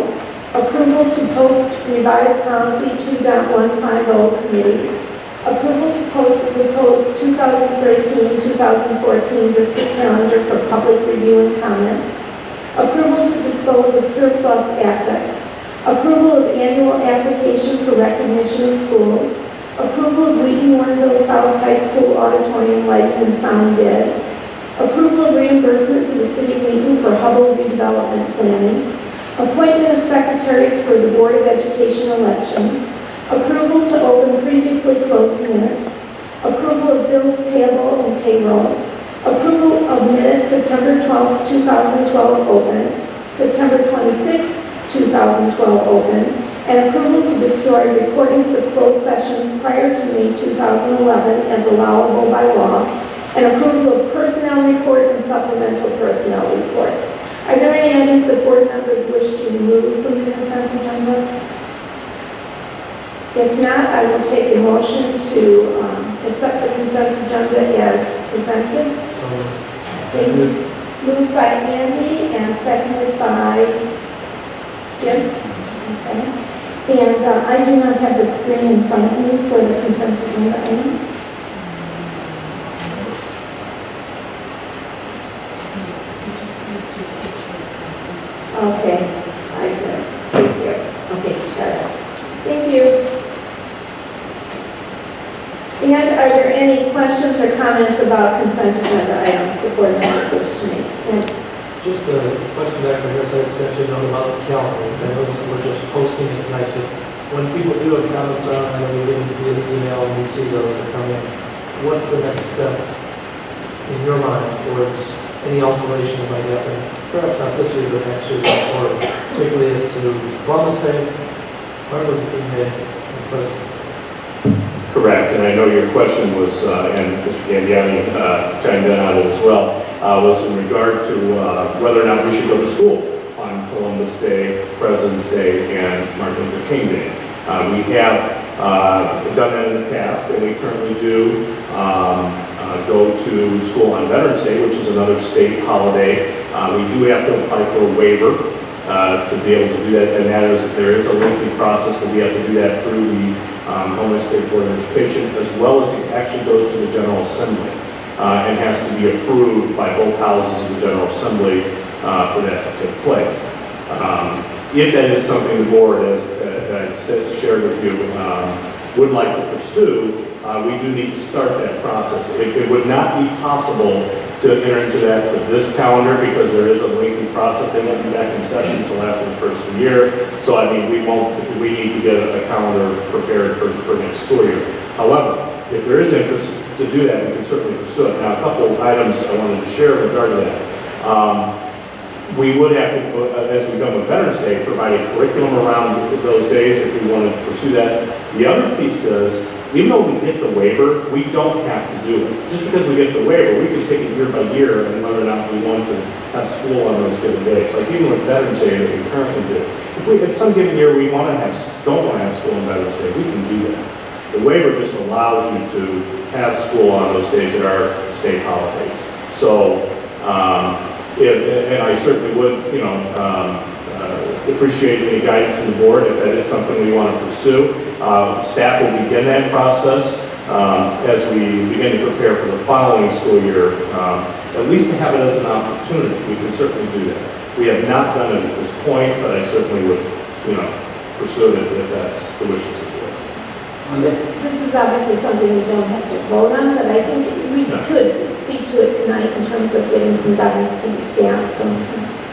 Approval to post revised policy 2.150 committees. Approval to post the proposed 2013-2014 district calendar for public review and comment. Approval to dispose of surplus assets. Approval of annual application for recognition of schools. Approval of Wheaton-Warrenville South High School auditorium lighting and sound bid. Approval of reimbursement to the City of Wheaton for Hubble redevelopment planning. Appointment of secretaries for the Board of Education elections. Approval to open previously closed minutes. Approval of bills payable and payroll. Approval of minutes September 12, 2012 open. September 26, 2012 open. And approval to destroy recordings of closed sessions prior to May 2011 as allowable by law. And approval of personnel report and supplemental personnel report. Are there any items that board members wish to remove from the consent agenda? If not, I will take a motion to accept the consent agenda as presented. Okay. Moved by Andy and seconded by Jim. Okay. And I do not have the screen in front of me for the consent agenda items. Okay, I did. Thank you. Okay, got it. Thank you. And are there any questions or comments about consent agenda items the board members wish to make? And Just a question back from your side, sent you a note about the calendar. I know this we're just posting it tonight, but when people do have comments on it, I know we get via email and we see those that come in. What's the next step in your mind towards any alteration that might happen? Perhaps not this year, but next year, or particularly as to Columbus Day, Martin Luther King Day, and President. Correct, and I know your question was, and Mr. Gambiani chimed in on it as well, was in regard to whether or not we should go to school on Columbus Day, President's Day, and Martin Luther King Day. We have done that in the past, and we currently do go to school on Veterans Day, which is another state holiday. We do have to apply for a waiver to be able to do that, and there is a lengthy process that we have to do that through the Illinois State Board of Education, as well as it actually goes to the General Assembly and has to be approved by both houses of the General Assembly for that to take place. If that is something the board, as I shared with you, would like to pursue, we do need to start that process. It would not be possible to enter into that for this calendar because there is a lengthy process. They won't be back in session until after the first of the year. So I mean, we need to get a calendar prepared for next school year. However, if there is interest to do that, we can certainly pursue it. Now, a couple of items I wanted to share regarding that. We would have to, as we've done with Veterans Day, provide a curriculum around those days if we wanted to pursue that. The other piece is, even though we get the waiver, we don't have to do it. Just because we get the waiver, we can take it year by year and whether or not we want to have school on those given days. Like even with Veterans Day that we currently do. If we, at some given year, we don't want to have school on Veterans Day, we can do that. The waiver just allows you to have school on those days that are state holidays. So, and I certainly would, appreciate any guidance from the board if that is something we want to pursue. Staff will begin that process as we begin to prepare for the following school year, at least to have it as an opportunity. We can certainly do that. We have not done it at this point, but I certainly would, pursue it if that's the wishes of the board. This is obviously something we don't have to vote on, but I think we could speak to it tonight in terms of getting some guidance to the staff, so.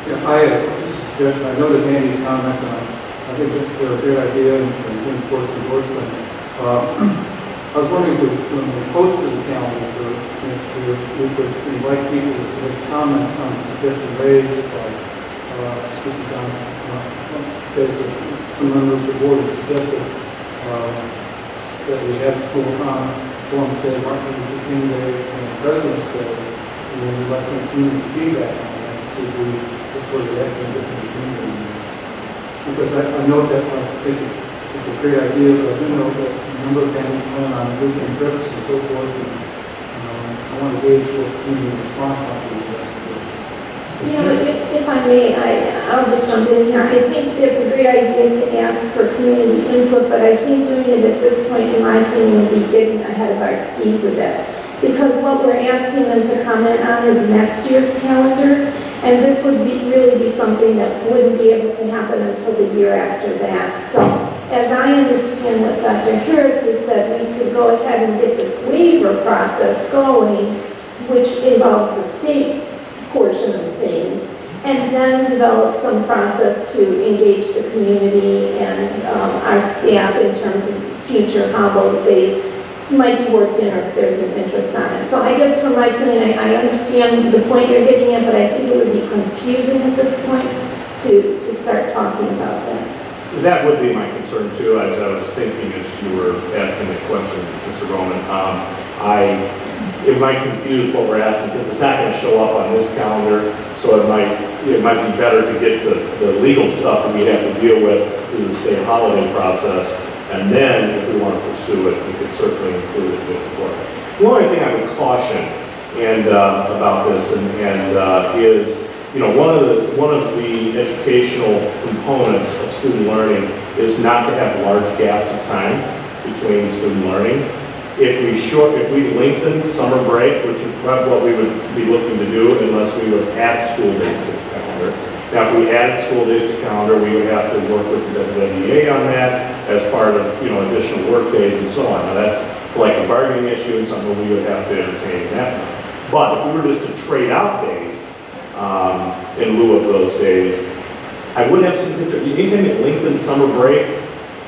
Yeah, I just a suggestion. I noted Andy's comments, and I think that they're a great idea and leaning towards endorsement. I was wondering if when we post to the calendar for next year, we could invite people to submit comments on suggestions raised by Mr. Johnson. Some members of the board have suggested that we have school Columbus Day, Martin Luther King Day, and President's Day, and then we'd like some community feedback on that, see if we sort of reaction to the community. Because I know that I think it's a great idea, but I do know that a number of families plan on weekend trips and so forth, and I want to gauge what community response might be to that. You know, if I may, I'll just jump in here. I think it's a great idea to ask for community input, but I think doing it at this point, in my opinion, would be getting ahead of our skis a bit. Because what we're asking them to comment on is next year's calendar, and this would really be something that wouldn't be able to happen until the year after that. So, as I understand what Dr. Harris has said, we could go ahead and get this waiver process going, which involves the state portion of things, and then develop some process to engage the community and our staff in terms of future how those days might be worked in or if there's an interest on it. So I guess from my feeling, I understand the point you're getting at, but I think it would be confusing at this point to start talking about that. That would be my concern too, as I was thinking as you were asking the question, Mr. Roman. It might confuse what we're asking because it's not going to show up on this calendar, so it might be better to get the legal stuff that we have to deal with through the state holiday process, and then if we want to pursue it, we could certainly include it before. The only thing I would caution about this is, you know, one of the educational components of student learning is not to have large gaps of time between student learning. If we lengthen summer break, which is what we would be looking to do unless we would add school days to the calendar. Now, if we added school days to calendar, we would have to work with the WWDA on that as part of, you know, additional work days and so on. Now, that's like a bargaining issue and something we would have to entertain that. But if we were just to trade out days in lieu of those days, I would have some concern. Anytime you lengthen summer break,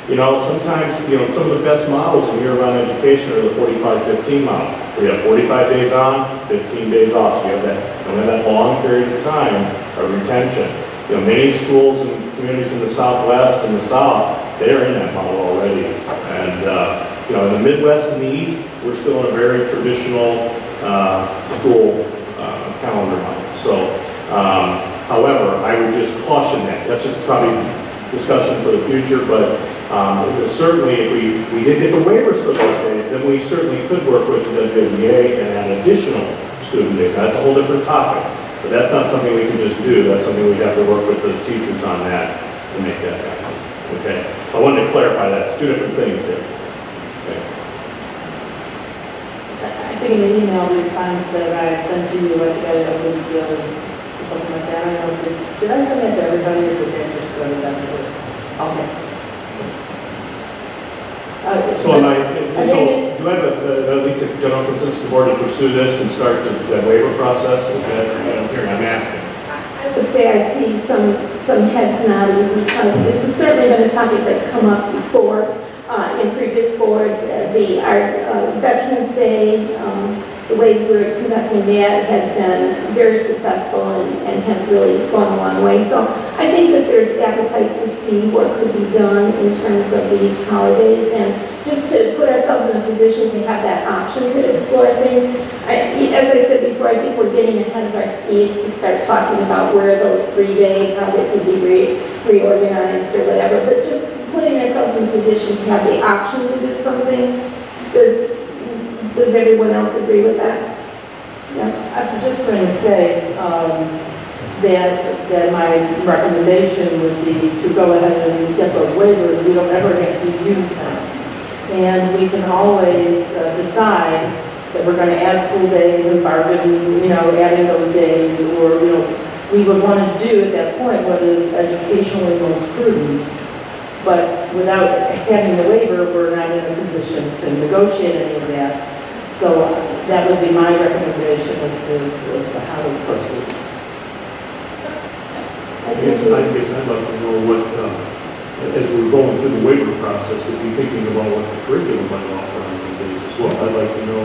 you know, sometimes, you know, some of the best models in year-round education are the 45-15 model. We have 45 days on, 15 days off. So you have that long period of time of retention. You know, many schools and communities in the Southwest and the South, they're in that model already. And, you know, in the Midwest and the East, we're still in a very traditional school calendar model. So, however, I would just caution that. That's just probably discussion for the future, but certainly if we did get the waivers for those days, then we certainly could work with the WWDA and add additional student days. Now, that's a whole different topic, but that's not something we can just do. That's something we'd have to work with the teachers on that to make that happen. Okay? I wanted to clarify that. It's two different things there. Okay. I think in the email response that I sent to you, I think I alluded to something like that. I don't know, did I send that to everybody or did I just go to that first? Okay. So do I have at least a general consensus of the board to pursue this and start that waiver process? Is that I'm hearing? I'm asking. I would say I see some heads nodding because this has certainly been a topic that's come up before in previous boards. Our Veterans Day, the way we're conducting that has been very successful and has really gone a long way. So I think that there's appetite to see what could be done in terms of these holidays and just to put ourselves in a position to have that option to explore things. As I said before, I think we're getting ahead of our skis to start talking about where those 3 days, how they could be reorganized or whatever, but just putting ourselves in a position to have the option to do something. Does everyone else agree with that? Yes? I was just going to say that my recommendation would be to go ahead and get those waivers. We don't ever have to use them. And we can always decide that we're going to add school days and bargain, you know, adding those days, or, you know, we would want to do at that point what is educationally most prudent. But without having the waiver, we're not in a position to negotiate any of that. So that would be my recommendation as to how to proceed. I guess I'd like to know what, as we're going through the waiver process, if you're thinking about what the curriculum might offer on these days as well. I'd like to know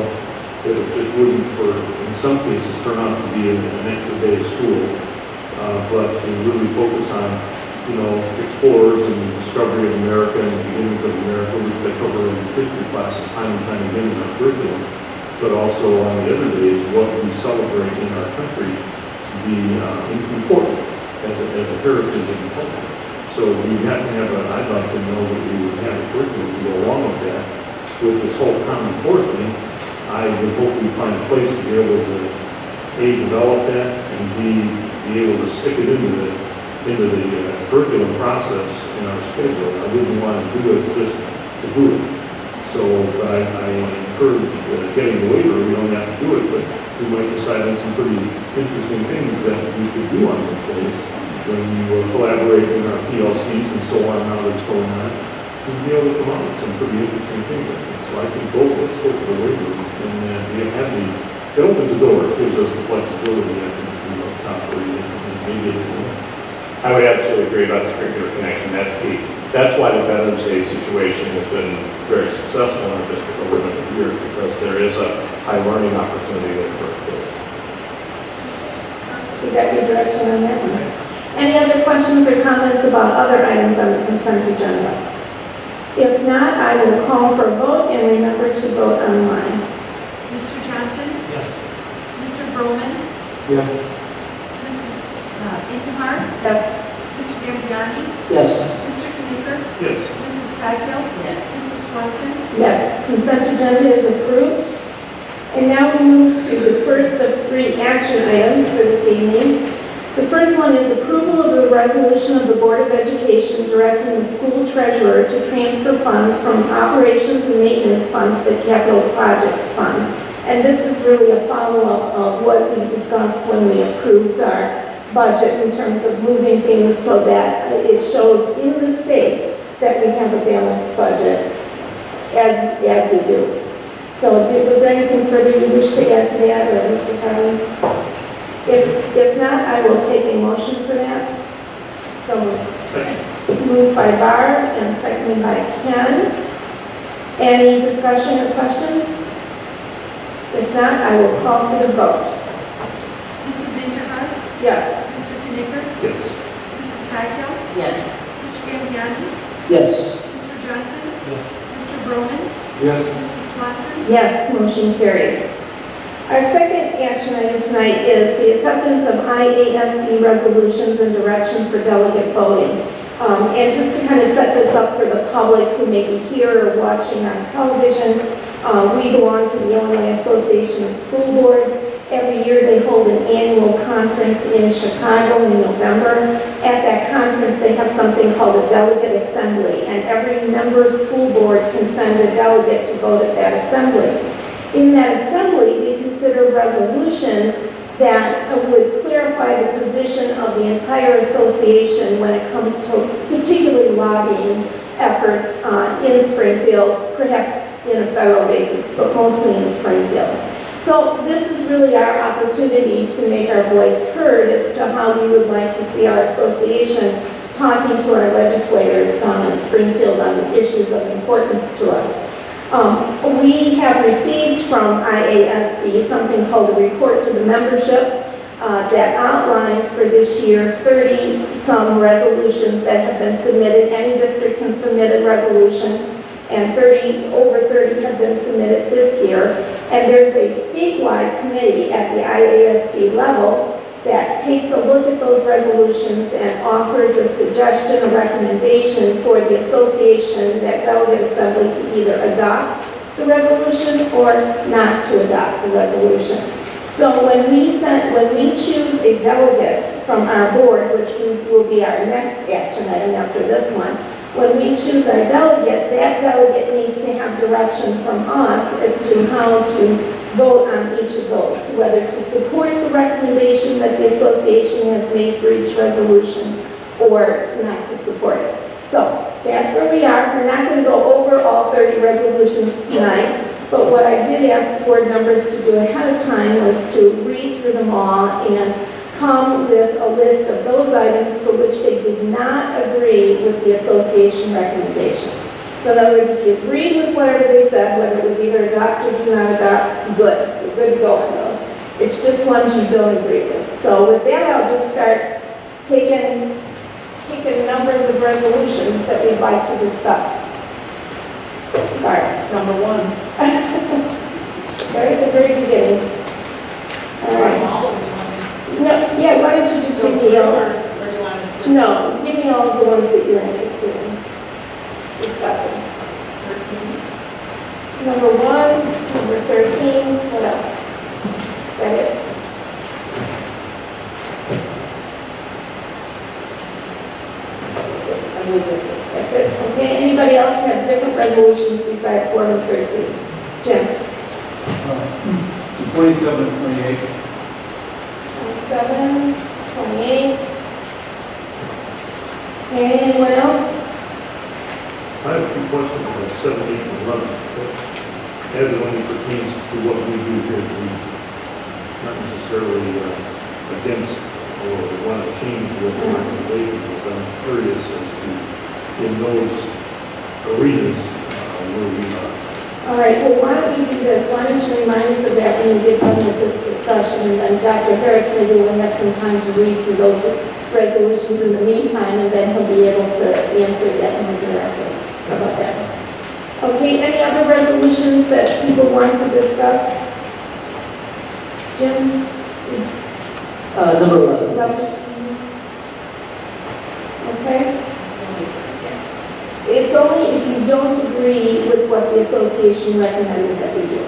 that it just wouldn't, in some cases, turn out to be an extra day of school, but to really focus on, explorers and discovery of America and the beginnings of America, which they cover in history classes time and time again in our curriculum, but also on the other days, what we celebrate in our country to be important as a heritage and culture. So we have to have I'd like to know that we would have a curriculum to go along with that. With this whole Common Core thing, I would hope we find a place to be able to, A, develop that, and B, be able to stick it into the curriculum process in our schedule. I wouldn't want to do it just to do it. So I encourage getting the waiver. We don't have to do it, but we might decide on some pretty interesting things that we could do on those days when you collaborate with our PLCs and so on, how that's going on. We'll be able to come up with some pretty interesting things, I think. So I think let's go for the waiver. And it opens the door. It gives us the flexibility, I think, to operate and maybe it's more. I would absolutely agree about the curricular connection. That's key. That's why the Veterans Day situation has been very successful in our district over the years, because there is a high learning opportunity there for kids. You got your direction on that one? Any other questions or comments about other items on the consent agenda? If not, I will call for a vote, and remember to vote online. Mr. Johnson? Yes. Mr. Vroman? Yes. Mrs. Intihar? Yes. Mr. Gambiani? Yes. Mr. Knicker? Yes. Mrs. Coghill? Yes. Mrs. Swanson? Yes, consent agenda is approved. And now we move to the first of 3 action items for this evening. The first one is approval of the resolution of the Board of Education directing the school treasurer to transfer funds from operations and maintenance fund to the capital projects fund. And this is really a follow-up of what we discussed when we approved our budget in terms of moving things so that it shows in the state that we have a balanced budget as we do. So was there anything further you wish to add to that, or Mr. Carlin? If not, I will take a motion for that. So moved by Barb and seconded by Ken. Any discussion or questions? If not, I will call for the vote. Mrs. Intihar? Yes. Mr. Knicker? Yes. Mrs. Coghill? Yes. Mr. Gambiani? Yes. Mr. Johnson? Yes. Mr. Vroman? Yes. Mrs. Swanson? Yes, motion carries. Our second action item tonight is the acceptance of IASB resolutions and direction for delegate voting. And just to kind of set this up for the public who may be here or watching on television, we belong to the Illinois Association of School Boards. Every year they hold an annual conference in Chicago in November. At that conference they have something called a delegate assembly, and every member school board can send a delegate to vote at that assembly. In that assembly, we consider resolutions that would clarify the position of the entire association when it comes to particularly lobbying efforts in Springfield, perhaps in a federal basis, but mostly in Springfield. So this is really our opportunity to make our voice heard as to how we would like to see our association talking to our legislators down in Springfield on the issues of importance to us. We have received from IASB something called a report to the membership that outlines for this year 30-some resolutions that have been submitted. Any district can submit a resolution, and over 30 have been submitted this year. And there's a statewide committee at the IASB level that takes a look at those resolutions and offers a suggestion, a recommendation for the association, that delegate assembly, to either adopt the resolution or not to adopt the resolution. So when we choose a delegate from our board, which will be our next action item after this one, when we choose our delegate, that delegate needs to have direction from us as to how to vote on each of those, whether to support the recommendation that the association has made for each resolution or not to support it. So that's where we are. We're not going to go over all 30 resolutions tonight, but what I did ask the board members to do ahead of time was to read through them all and come with a list of those items for which they did not agree with the association recommendation. So in other words, if you agreed with whatever they said, whether it was either adopt or do not adopt, good. You're good to go on those. It's just ones you don't agree with. So with that, I'll just start taking numbers of resolutions that we'd like to discuss. Start, number 1. Start at the very beginning. All right. No, yeah, why don't you just give me all, no, give me all of the ones that you're interested in discussing. Number 1, number 13, what else? Is that it? I believe that's it. Okay, anybody else have different resolutions besides 1 and 13? Jim? 27 and 28. 27, 28. Anyone else? I have a few questions about 7, 8, and 11, as it only pertains to what we do here. We not necessarily against or want to change what the recommendation is. I'm curious as to, in those arenas where we are. All right, well, why don't we do this? Why don't you remind us of that when we get done with this discussion, and then Dr. Harris maybe will have some time to read through those resolutions in the meantime, and then he'll be able to answer that more directly. How about that? Okay, any other resolutions that people want to discuss? Jim? Number 11. 11? Okay. It's only if you don't agree with what the association recommended that we do.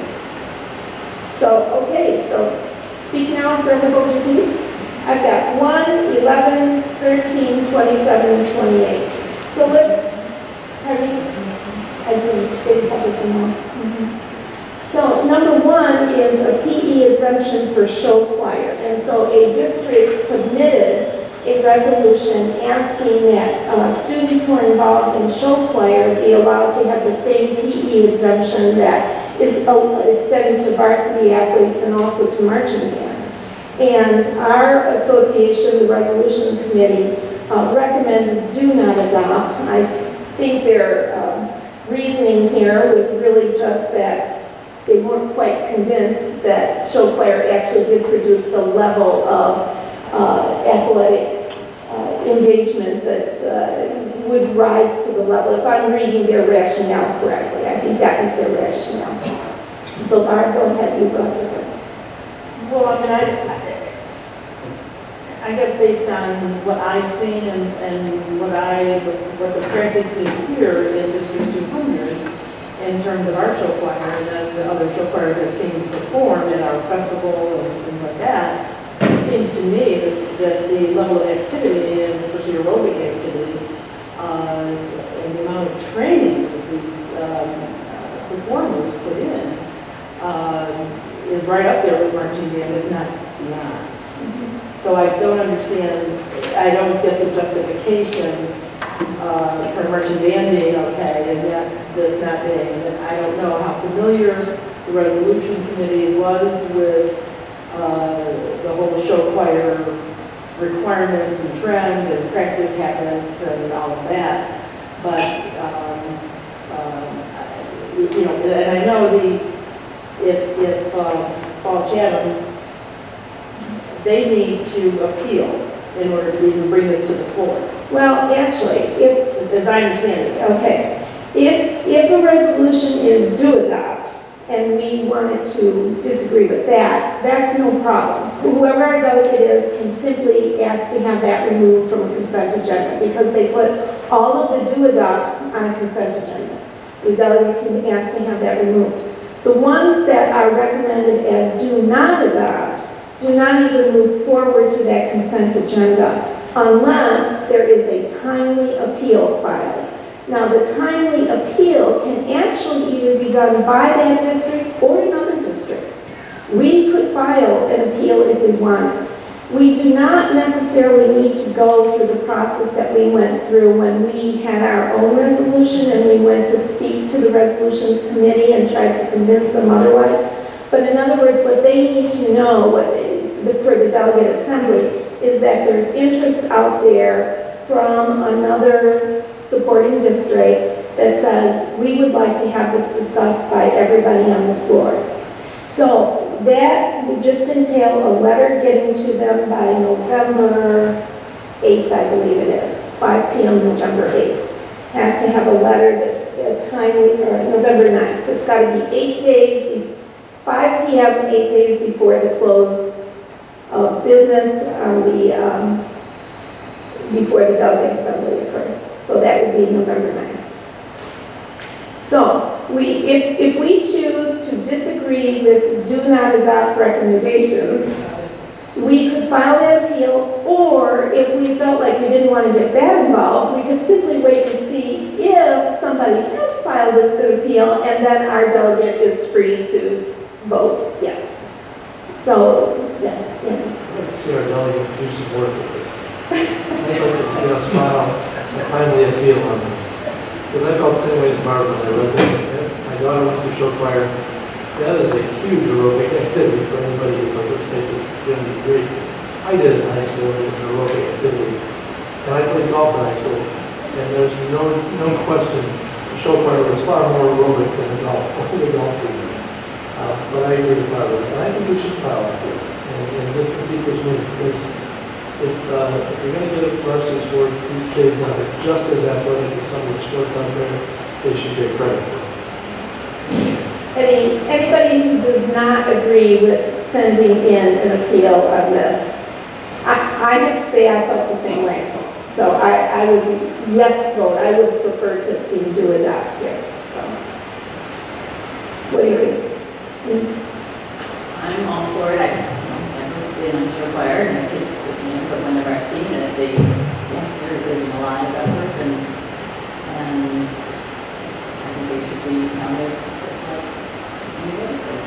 So, okay, so speak now and further hold your peace. I've got 1, 11, 13, 27, and 28. So let's, I didn't say everything now. So number 1 is a PE exemption for show choir. And so a district submitted a resolution asking that students who are involved in show choir be allowed to have the same PE exemption that is extended to varsity athletes and also to marching band. And our association, the resolution committee, recommended do not adopt. I think their reasoning here was really just that they weren't quite convinced that show choir actually did produce the level of athletic engagement that would rise to the level, if I'm reading their rationale correctly. I think that was their rationale. So Barb, go ahead, you brought this up. Well, I mean, I guess based on what I've seen and what the practice is here in District 200 in terms of our show choir and then the other show choirs I've seen perform at our festival and things like that, it seems to me that the level of activity, and especially aerobic activity, and the amount of training that these performers put in is right up there with marching band, if not beyond. So I don't understand, I don't get the justification for marching band being okay and that this not being. And I don't know how familiar the resolution committee was with the whole show choir requirements and trend and practice habits and all of that. But, you know, and I know if Paul Chatham, they need to appeal in order to even bring this to the floor. Well, actually, as I understand it. Okay, if a resolution is do adopt, and we wanted to disagree with that, that's no problem. Whoever our delegate is can simply ask to have that removed from a consent agenda because they put all of the do adopts on a consent agenda. The delegate can ask to have that removed. The ones that are recommended as do not adopt do not even move forward to that consent agenda unless there is a timely appeal filed. Now, the timely appeal can actually either be done by that district or another district. We could file an appeal if we wanted. We do not necessarily need to go through the process that we went through when we had our own resolution and we went to speak to the resolutions committee and tried to convince them otherwise. But in other words, what they need to know for the delegate assembly is that there's interest out there from another supporting district that says, we would like to have this discussed by everybody on the floor. So that would just entail a letter getting to them by November 8th, I believe it is, 5 p.m. November 8th. Has to have a letter that's timely, or November 9th. It's got to be 8 days, 5 p.m., 8 days before the close of business on before the delegate assembly occurs. So that would be November 9th. So if we choose to disagree with do not adopt recommendations, we could file that appeal, or if we felt like we didn't want to get that involved, we could simply wait to see if somebody has filed an appeal, and then our delegate is free to vote yes. So, yeah. I'd like to see our delegate do some work with this. I'd like to see us file a timely appeal on this. Because I felt the same way as Barbara when I read this. My daughter went to show choir. That is a huge aerobic activity for anybody who participates in the degree. I did it in high school. It was an aerobic activity. And I played golf in high school. And there's no question the show choir was far more aerobic than the golf was. But I agree with Barbara. And I think we should file it. And get the people's mood. Because if you're going to get a varsity sports, these kids are just as athletic as some of the sports out there. They should get credit for it. Anybody who does not agree with sending in an appeal on this, I have to say I felt the same way. So I was a yes vote. I would prefer to have seen do adopt here. So, what do you think? I'm all for it. I've never been on show choir, and I kids, but whenever I've seen it, they're doing a lot of effort, and I think they should be counted just like anybody.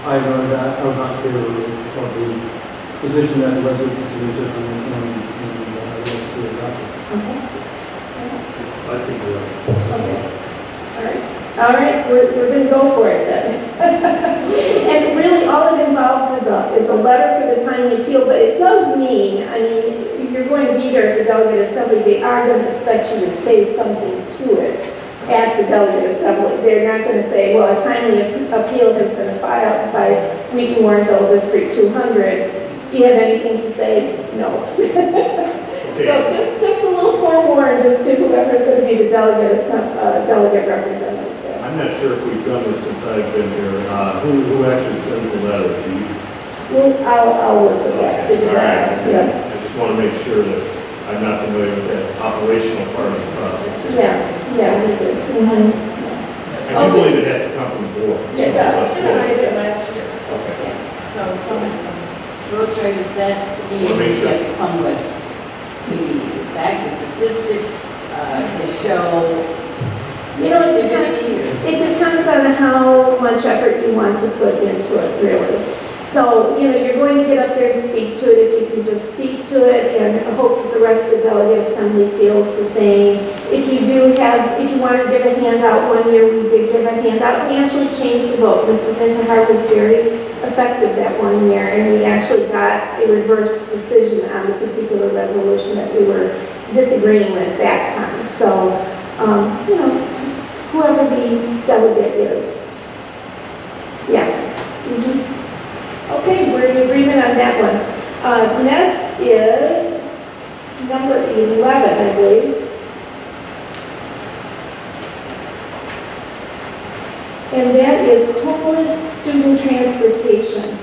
I know that I was not clear of the position that the resolution committee took on this one, and I don't see it adopted. Okay. I think we're Okay. All right, we're going to go for it then. And really, all it involves is a letter for the timely appeal, but it does mean, I mean, if you're going to be there at the delegate assembly, they are going to expect you to say something to it at the delegate assembly. They're not going to say, well, a timely appeal has been filed by Wheaton Warrenville District 200. Do you have anything to say? No. So just a little forewarned just to whoever's going to be the delegate representative. I'm not sure if we've done this since I've been here. Who actually sends the letter? Do you? Well, I'll work with that. Figure that out. Yeah. I just want to make sure that I'm not familiar with that operational part of the process. Yeah, we do. Mm-hmm. I do believe it has to come from the board. It does. I did last year. Okay. So road traders, that to me, Just wanna make you sure. have to come with the facts and statistics, to show. You know, it depends on how much effort you want to put into it, really. So, you know, you're going to get up there and speak to it. If you can just speak to it and hope that the rest of the delegate assembly feels the same. If you want to give a handout, one year we did give a handout. We actually changed the vote. Mrs. Intihar was very effective that one year, and we actually got a reverse decision on the particular resolution that we were disagreeing with that time. So, you know, just whoever the delegate is. Yeah. Mm-hmm. Okay, we're in agreement on that one. Next is number 11, I believe. And that is homeless student transportation.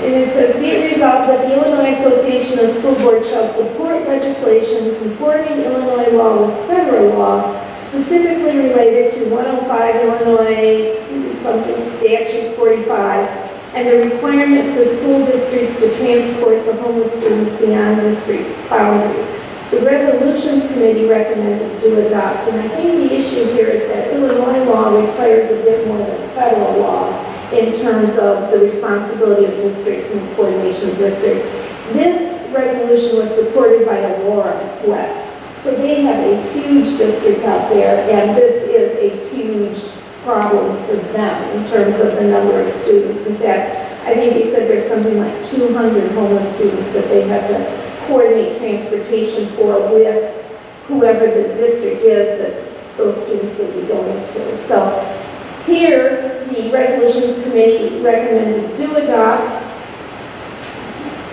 And it says, be it resolved that the Illinois Association of School Boards shall support legislation conforming Illinois law with federal law, specifically related to 105 Illinois something statute 45, and the requirement for school districts to transport the homeless students beyond district boundaries. The Resolutions Committee recommended to adopt, and I think the issue here is that Illinois law requires a bit more than federal law in terms of the responsibility of districts and the coordination of districts. This resolution was supported by Aurora West. So they have a huge district out there, and this is a huge problem for them in terms of the number of students. In fact, I think he said there's something like 200 homeless students that they have to coordinate transportation for with whoever the district is that those students will be going to. So here, the Resolutions Committee recommended do adopt.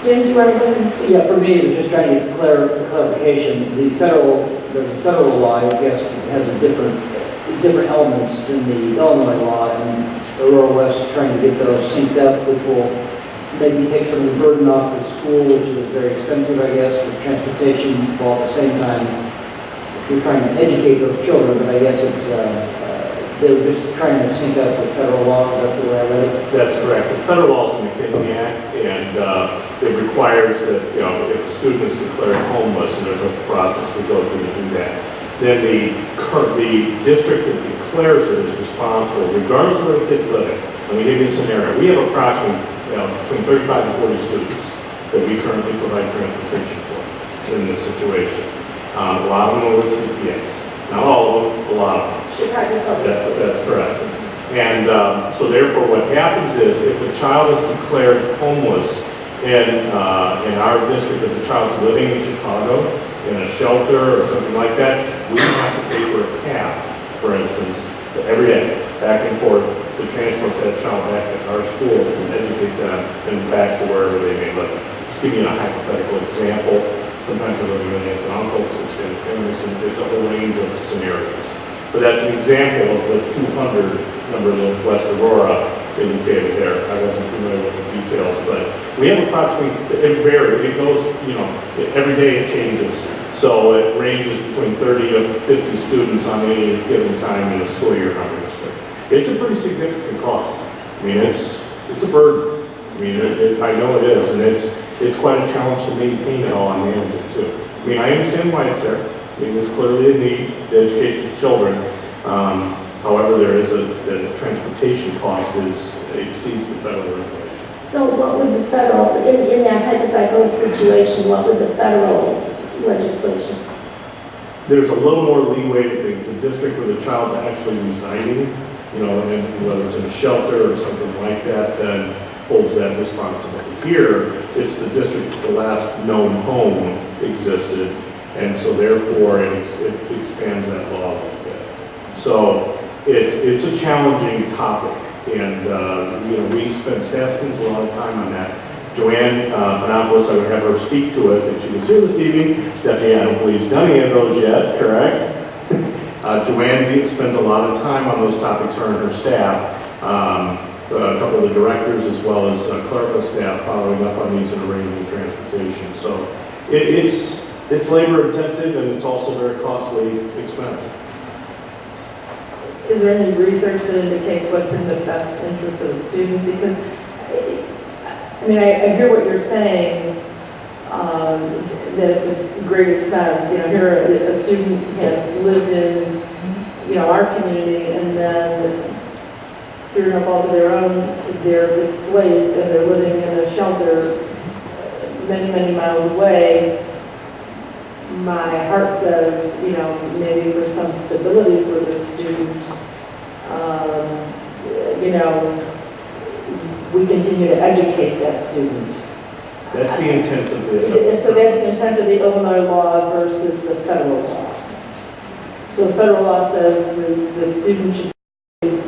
Jim, do you want to go ahead and speak? Yeah, for me, it was just trying to get clarification. There's a federal law, I guess, that has a different elements than the Illinois law, and Aurora West is trying to get those synced up, which will maybe take some of the burden off the school, which is very expensive, I guess, with transportation, while at the same time, you're trying to educate those children, but I guess it's, they were just trying to sync up with federal law. Is that the way I read it? That's correct. The federal law is the McKinney Act, and it requires that, you know, if a student is declared homeless, and there's a process we go through to do that, then the district that declares it is responsible, regardless of where the kid's living. Let me give you a scenario. We have approximately, between 35 and 40 students that we currently provide transportation for in this situation. A lot of them are with CPS. Not all of them, a lot of them. Chicago Public. That's correct. And so therefore what happens is if the child is declared homeless in our district, if the child's living in Chicago, in a shelter or something like that, we have to pay for a cab, for instance, every day, back and forth to transport that child back to our school and educate them and back to wherever they may live. Just give you a hypothetical example. Sometimes we're living with aunts and uncles, extended families, and there's a whole range of scenarios. But that's an example of the 200 number of West Aurora indicated there. I wasn't familiar with the details, but we have approximately, it varies, it goes, you know, every day it changes. So it ranges between 30 to 50 students on any given time in the school year in our district. It's a pretty significant cost. I mean, it's a burden. I mean, I know it is, and it's quite a challenge to maintain it all and manage it too. I mean, I understand why it's there. I mean, there's clearly a need to educate the children. However, there is the transportation cost exceeds the federal regulation. So what would the federal, in that hypothetical situation, what would the federal legislation? There's a little more leeway that the district where the child's actually residing, you know, and whether it's in a shelter or something like that, then holds that responsibility. Here, it's the district that the last known home existed, and so therefore it expands that law a little bit. So it's a challenging topic, and you know, staff spends a lot of time on that. Joanne Panopoulos, I would have her speak to it if she was here this evening. Stephanie, I don't believe she's done any of those yet, correct? Joanne spends a lot of time on those topics, her and her staff. A couple of the directors as well as clerical staff following up on these and arranging transportation. So it's labor intensive and it's also very costly expense. Is there any research that indicates what's in the best interest of the student? Because, I mean, I hear what you're saying, that it's a great expense. You know, here a student has lived in, you know, our community, and then through no fault of their own, they're displaced and they're living in a shelter many, many miles away. My heart says, you know, maybe for some stability for the student, you know, we continue to educate that student. That's the intent of the... So that's the intent of the Illinois law versus the federal law. So the federal law says the student should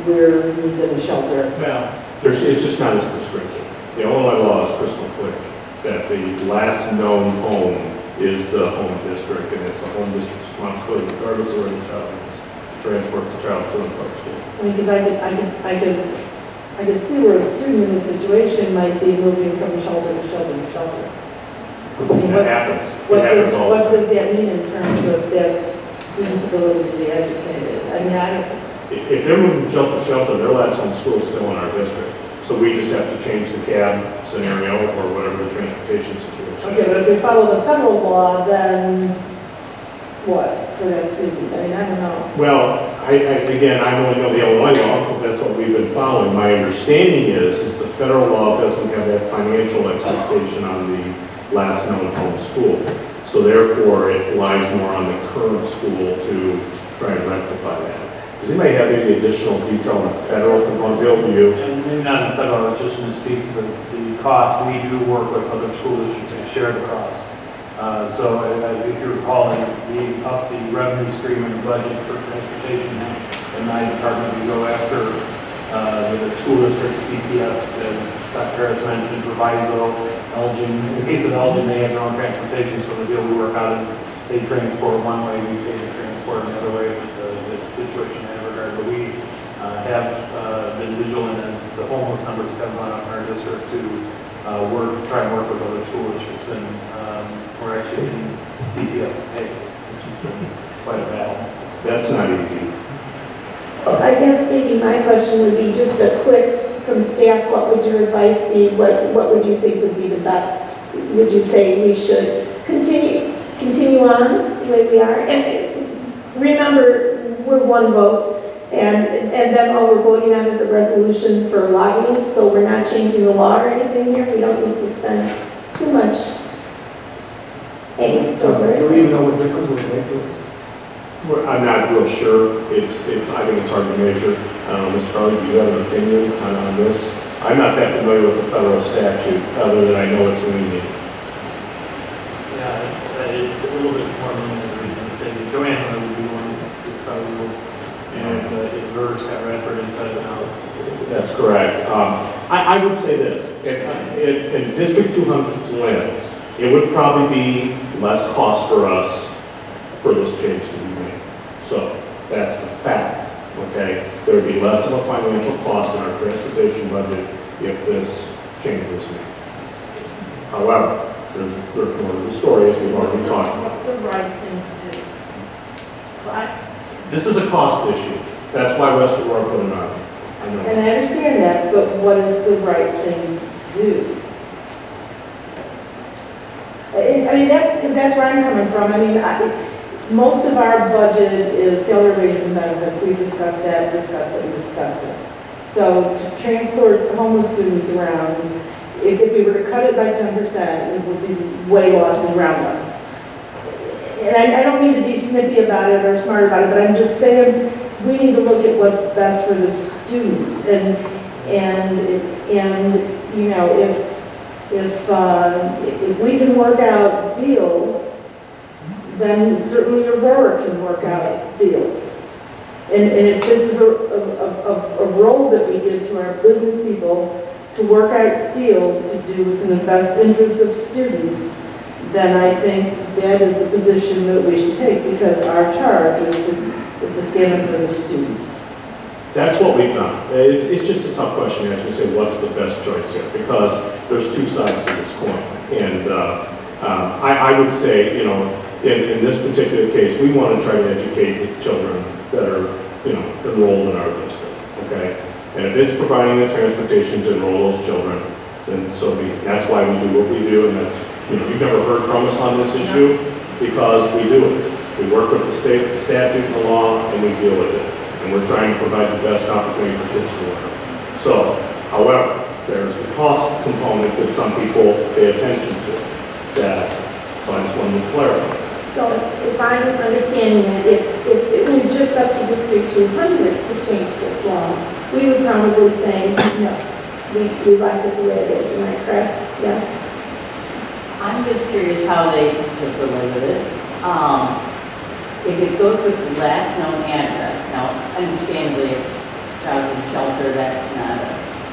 where he's in a shelter. Well, it's just not as prescriptive. The Illinois law is crystal clear that the last known home is the home district, and it's the home district's responsibility, regardless of where the child is, to transport the child to and from school. I mean, because I could see where a student in this situation might be moving from shelter to shelter to shelter. I mean, That happens. It happens all the what time. does that mean in terms of that student's ability to be educated? I mean, If they're moving from shelter to shelter, their last home school is still in our district. So we just have to change the cab scenario or whatever the transportation situation is. okay, but if we follow the federal law, then what, for that student? I mean, I don't know. Well, again, I only know the Illinois law because that's what we've been following. My understanding is the federal law doesn't have that financial expectation on the last known home school. So therefore, it lies more on the current school to try and rectify that. Does anybody have any additional detail on the federal component? Bill, do you? And maybe not in federal, I was just going to speak to the cost. We do work with other school districts and share the cost. So if you recall, we up the revenue stream and the budget for transportation in my department. We go after the school district, CPS, as Dr. Harris mentioned, Proviso, Elgin. In the case of Elgin, they have their own transportation, so the deal we work out is they transport one way, we pay to transport another way if it's a situation in that regard. But we have been vigilant as the homeless numbers have gone up in our district to try and work with other school districts, and we're actually in CPS to pay, which has been quite a battle. That's not easy. I guess maybe my question would be just a quick, from staff, what would your advice be? What would you think would be the best? Would you say we should continue on the way we are? And remember, we're one vote, and then all we're voting on is a resolution for lobbying, so we're not changing the law or anything here. We don't need to spend too much angst over it. Do we even know what difference it would make to us? I'm not real sure. I think it's hard to measure. Mr. Farley, do you have an opinion on this? I'm not that familiar with the federal statute, other than I know it's lenient. Yeah, it's a little bit more limited than the state. Joanne would be one who probably will, and it verse that Radford inside and out. That's correct. I would say this, in District 200's lens, it would probably be less cost for us for this change to be made. So that's the fact, okay? There would be less of a financial cost in our transportation budget if this change was made. However, there's more to the story, as we've already talked about. What's the right thing to do? Well, This is a cost issue. That's why West Aurora put it on. I know. and I understand that, but what is the right thing to do? I mean, that's where I'm coming from. I mean, most of our budget is salary, wages, and benefits. We've discussed that, discussed it. So to transport homeless students around, if we were to cut it by 10%, it would be way lost in roundup. And I don't mean to be snippy about it or smart about it, but I'm just saying we need to look at what's best for the students. And you know, if we can work out deals, then certainly Aurora can work out deals. And if this is a role that we give to our business people to work out deals to do what's in the best interest of students, then I think that is the position that we should take, because our charge is to stand up for the students. That's what we've done. It's just a tough question to actually say what's the best choice here, because there's two sides to this coin. And I would say, you know, in this particular case, we want to try to educate the children that are, you know, enrolled in our district, okay? And if it's providing the transportation to enroll those children, then so be it. That's why we do what we do, and that's, you know, you've never heard from us on this issue, because we do it. We work with the state, the statute, and the law, and we deal with it. And we're trying to provide the best opportunity for kids to learn. So, however, there's the cost component that some people pay attention to, that, so I just wanted to clarify. So if I'm understanding it, if it was just up to District 200 to change this law, we would probably say, no, we like it the way it is. Am I correct? Yes? I'm just curious how they took away with it. If it goes with the last known address, now understandably, if child in shelter, that's not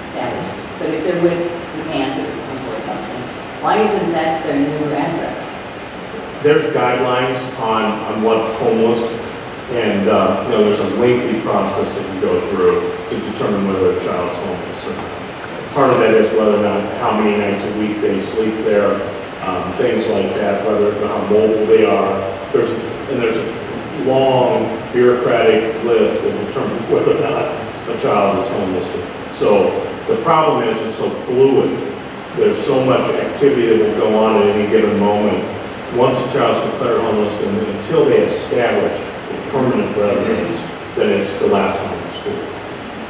established. But if they're with the aunt or something, why isn't that their new address? There's guidelines on what's homeless, and you know, there's a lengthy process that you go through to determine whether a child's homeless or not. Part of that is whether or not how many nights a week they sleep there, things like that, whether how mobile they are. There's a long bureaucratic list that determines whether or not a child is homeless. So the problem is it's so fluid. There's so much activity that will go on at any given moment Once a child's declared homeless, and until they establish a permanent residence, then it's the last home in school.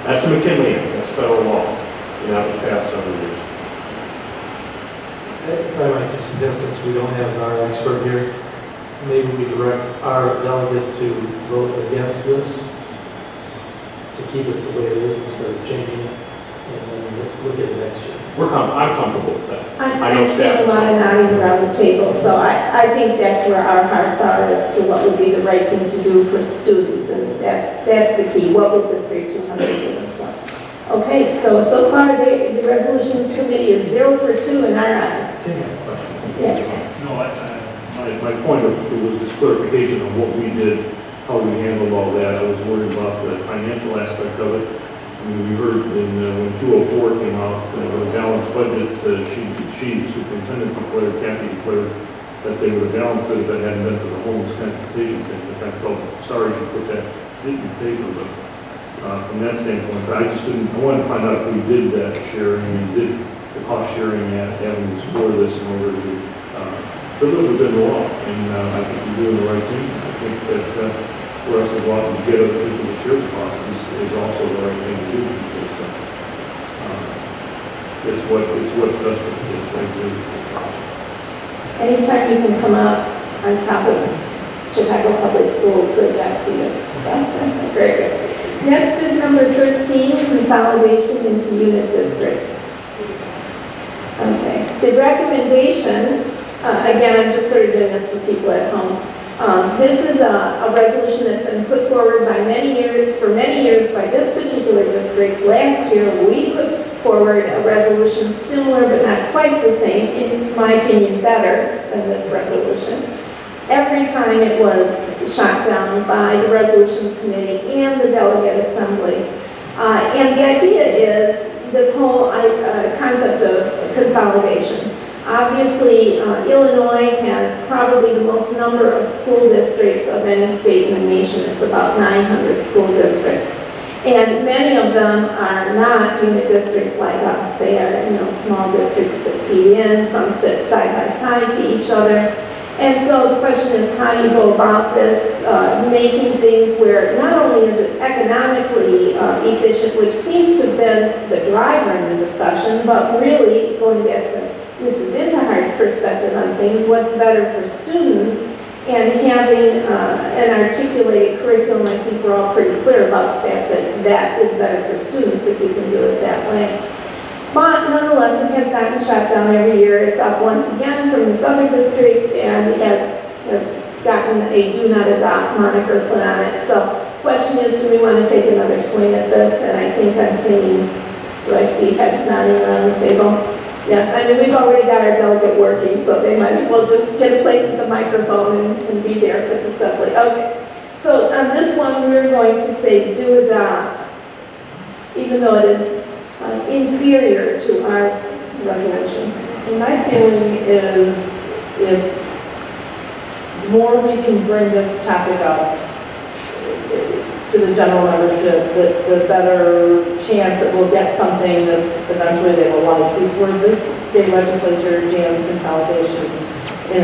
That's a McKinley Act, that's federal law, and that was passed several years ago. If I might just suggest, since we don't have our expert here, maybe we direct our delegate to vote against this, to keep it the way it is instead of changing it, and then look at it next year. I'm comfortable with that. I'm seeing a lot of nodding around the table, so I think that's where our hearts are as to what would be the right thing to do for students, and that's the key. What would District 200 do? So, okay, so far the resolutions committee is 0 for 2 in our eyes. Yes. No, my point was just clarification on what we did, how we handled all that. I was worried about the financial aspect of it. I mean, we heard when 204 came out, the balanced budget, she superintendent declared, Kathy declared that they would have balanced it if it hadn't been for the homeless transportation thing. I felt sorry to put that in paper, but from that standpoint, I just didn't, I wanted to find out if we did that sharing and did the cost sharing avenues for this in order to live within the law. And I think we're doing the right thing. I think that for us to go out and get other people to share the cost is also the right thing to do. Because, it's what's best for the kids, right? Anytime you can come up on top of Chicago Public Schools, good job to you. So, very good. Next is number 13, consolidation into unit districts. Okay, the recommendation, again, I'm just sort of doing this for people at home. This is a resolution that's been put forward for many years by this particular district. Last year, we put forward a resolution similar but not quite the same, in my opinion, better than this resolution. Every time it was shot down by the resolutions committee and the delegate assembly. And the idea is this whole concept of consolidation. Obviously, Illinois has probably the most number of school districts of any state in the nation. It's about 900 school districts. And many of them are not unit districts like us. They are, small districts that feed in. Some sit side by side to each other. And so the question is, how do you go about this, making things where not only is it economically efficient, which seems to have been the driver in the discussion, but really, going back to Mrs. Interhart's perspective on things, what's better for students, and having an articulated curriculum. I think we're all pretty clear about the fact that that is better for students if we can do it that way. But nonetheless, it has gotten shot down every year. It's up once again from this other district, and it has gotten a do not adopt moniker put on it. So the question is, do we want to take another swing at this? And I think I'm seeing, do I see heads nodding around the table? Yes, I mean, we've already got our delegate working, so they might as well just get a place at the microphone and be there if it's assembly. Okay, so on this one, we're going to say do adopt, even though it is inferior to our resolution. And my feeling is if the more we can bring this topic up to the general membership, the better chance that we'll get something that eventually they will like. Before this state legislature jams consolidation in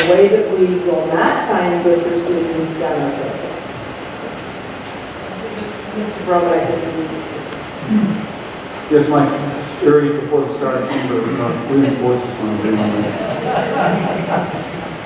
a way that we will not find good for students down our throats. Mr. Brogan, I think Yes, my areas before the start of chamber reinforces my agreement.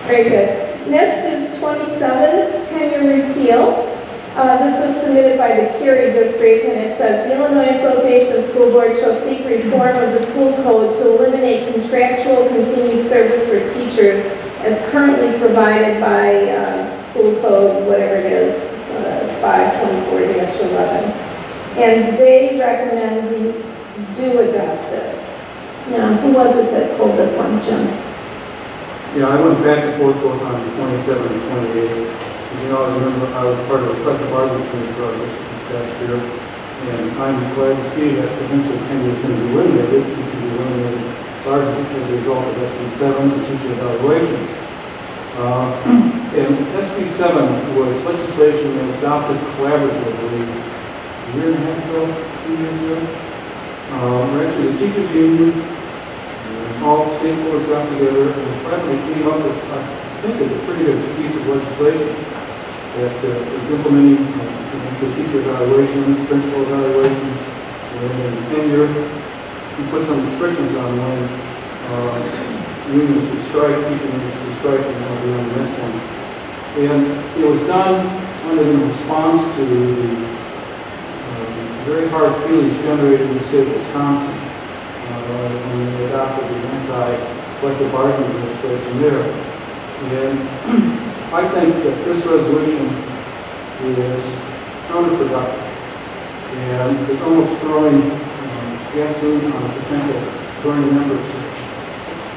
Very good. Next is 27, tenure repeal. This was submitted by the Curie District, and it says, the Illinois Association of School Boards shall seek reform of the school code to eliminate contractual continued service for teachers as currently provided by school code, whatever it is, 524-11. And they recommend do adopt this. Now, who was it that pulled this one, Jim? Yeah, I went back and forth both on 27 and 28. As you know, I was part of the collective bargaining committee for our district this past year, and I'm glad to see that eventually tenure is going to be eliminated. It can be eliminated largely as a result of SB7, the teacher evaluations. And SB7 was legislation that was adopted collaboratively a year and a half ago, 2 years ago. Actually, the teachers union, all stakeholders got together and finally came up with, I think it's a pretty good piece of legislation that is implementing the teacher evaluations, principal evaluations, and tenure. We put some restrictions on when unions would strike, teacher unions would strike, and that'll be on the next one. And it was done kind of in response to the very hard feelings generated in the state of Wisconsin when they adopted the anti-collective bargaining legislation there. And I think that this resolution is counterproductive, and it's almost throwing gasoline on a potential burning embers.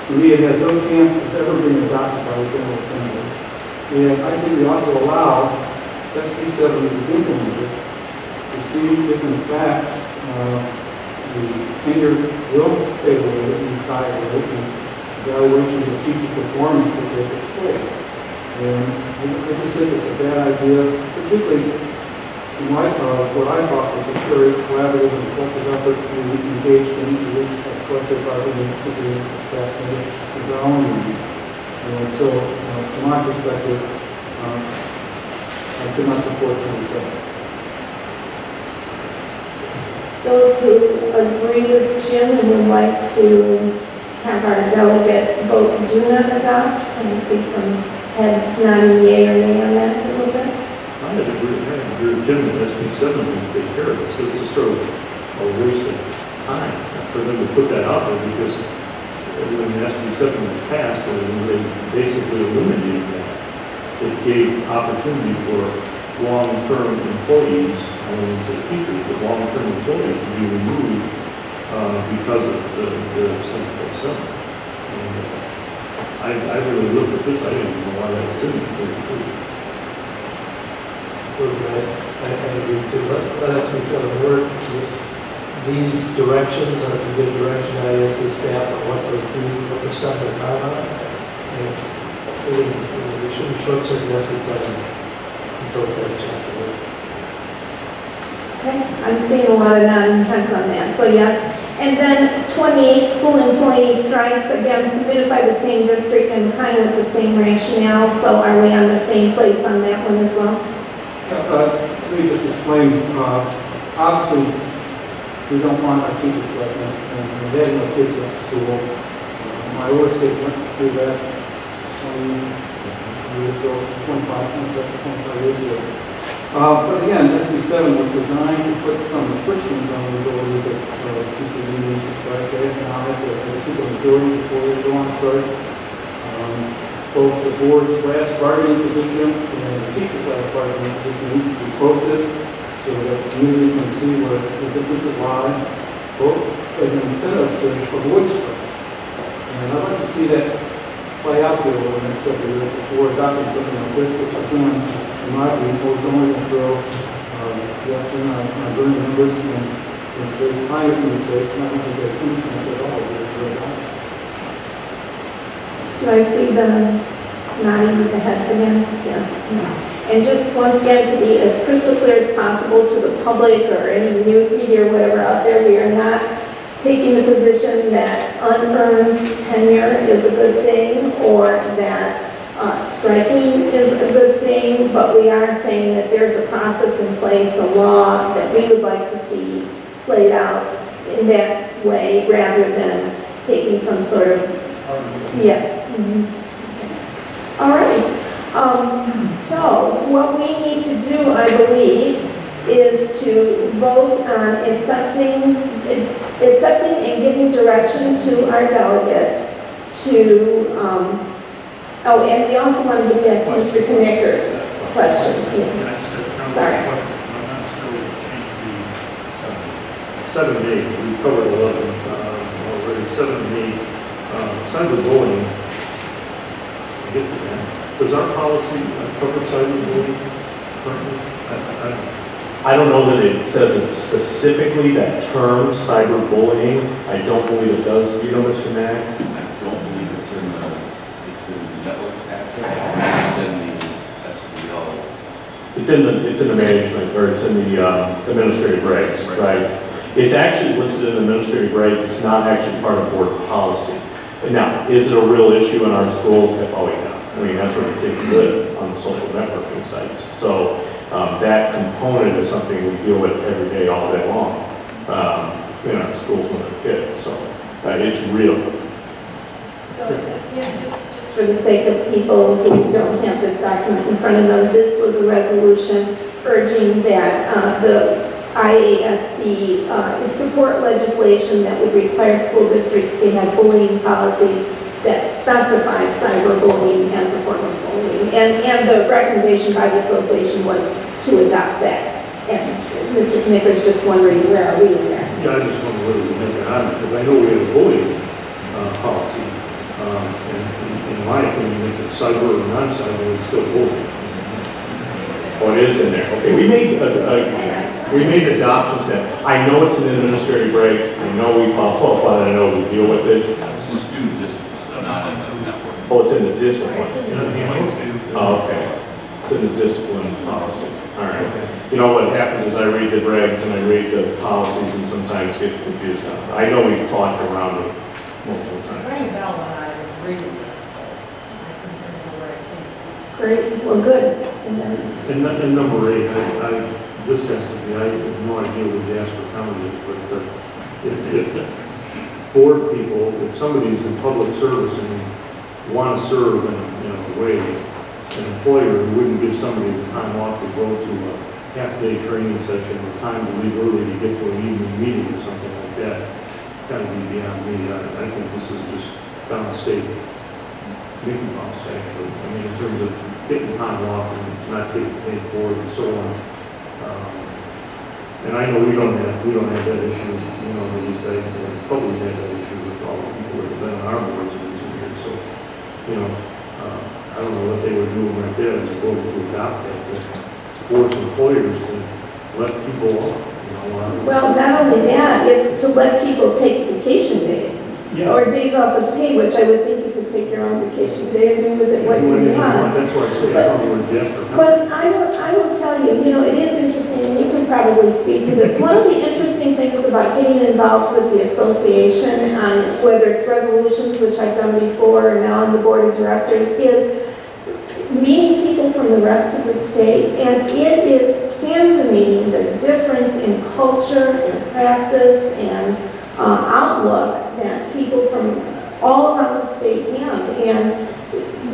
To me, it has no chance of ever being adopted by the General Assembly. And I think we ought to allow SB 7 to be implemented to see if in fact the tenure will favor and tie rate and evaluations of teacher performance will take its place. And I just think it's a bad idea, particularly in light of what I thought was a very collaborative and collective effort we engaged in to reach a collective bargaining agreement this past May with our own union. And so, from my perspective, I could not support the Those who agree with Jim and would like to have our delegate vote do not adopt, and I see some heads nodding yea or nay on that a little bit. I had agree with Jim that SB 7 can take care of this. This is sort of a waste of time for them to put that out there, because when the SB 7 was passed, they basically eliminated that. It gave opportunity for long-term employees, I wouldn't say teachers, but long-term employees to be removed because of the 7.7. I really looked at this, I didn't know why that was in there. I agree too. Let us be sort of work. These directions are to give direction to ISD staff on what to do, what to spend their time on. And we shouldn't short circuit SB 7 until it's had a chance to work. Okay, I'm seeing a lot of nodding heads on that, so yes. And then 28, school employee strikes, again, submitted by the same district and kind of with the same rationale, so are we on the same place on that one as well? Let me just explain. Obviously, we don't want our teachers striking, and they have no kids at school. My older kids went through that 20 years ago, 25 years ago. But again, SB 7 was designed to put some restrictions on the abilities of teacher unions to strike. They now have to have a simple majority before they go on strike. Both the board's last bargaining position and the teacher's last bargaining position needs to be posted so that the community can see where the differences lie, both as an incentive to avoid strikes. And I'd like to see that play out there over the next several years before adopting something like this, which again, in my view, was only going to throw gasoline on burning embers, and if there's time for the sake, not going to get any chance at all. Do I see them nodding with the heads again? Yes, yes. And just once again, to be as crystal clear as possible to the public or any news media or whatever out there, we are not taking the position that unearned tenure is a good thing or that striking is a good thing, but we are saying that there's a process in place, a law that we would like to see played out in that way rather than taking some sort of, yes. All right. So what we need to do, I believe, is to vote on accepting and giving direction to our delegate to, oh, and we also want to get back to Mr. Knicker's questions. Yeah. Sorry. 7 and 8, we covered 11 already. 7 and 8, cyberbullying. Get to that. Does our policy cover cyberbullying currently? I don't know that it says it specifically, that term, cyberbullying. I don't believe it does. Do you know, Mr. Mack? I don't believe it's in the network access. It's in the SEO. It's in the management, or it's in the administrative regs, right? It's actually listed in administrative regs. It's not actually part of board policy. Now, is it a real issue in our schools? Oh, yeah. I mean, that's where the kids live, on the social networking sites. So that component is something we deal with every day, all day long, in our schools with our kids. So it's real. So, yeah, just for the sake of people who don't have this document in front of them, this was a resolution urging that the IASB support legislation that would require school districts to have bullying policies that specify cyberbullying as a form of bullying. And the recommendation by the association was to adopt that. And Mr. Knicker's just wondering, where are we in that? Yeah, I just wonder whether we have that on, because I know we have a bullying policy. And in my opinion, if it's cyber or non-cyber, it's still bullying. Oh, it is in there. Okay, we made adoptions that, I know it's an administrative break, I know we follow up on it, I know we deal with it. It's in student discipline, not in the network. Oh, it's in the discipline. Oh, okay. It's in the discipline policy. All right. You know, what happens is I read the regs and I read the policies and sometimes get confused on it. I know we've talked around it multiple times. Rang a bell when I was reading this, but I couldn't remember where it came Great, well, good. And then, And number 8, this has to be, I have no idea what Jasper County is, but if board people, if somebody's in public service and want to serve in a way, an employer who wouldn't give somebody the time off to go to a half-day training session or time to leave early to get to an evening meeting or something like that, kind of be beyond me. I think this is just downstate making costs, actually. I mean, in terms of getting time off and not getting paid for it and so on. And I know we don't have that issue, at least I probably had that issue with all the people that have been on our boards in recent years. So, I don't know what they were doing right there as opposed to adopt that, but force employers to let people off, well, not only that, it's to let people take vacation days. Yeah. Or days off of pay, which I would think you could take your own vacation day and do with it what you want. That's why I say I don't know where Jasper. But I will tell you, it is interesting, and you can probably speak to this. One of the interesting things about getting involved with the association, on whether it's resolutions, which I've done before, and now on the board of directors, is meeting people from the rest of the state. And it is fascinating the difference in culture and practice and outlook that people from all around the state have. And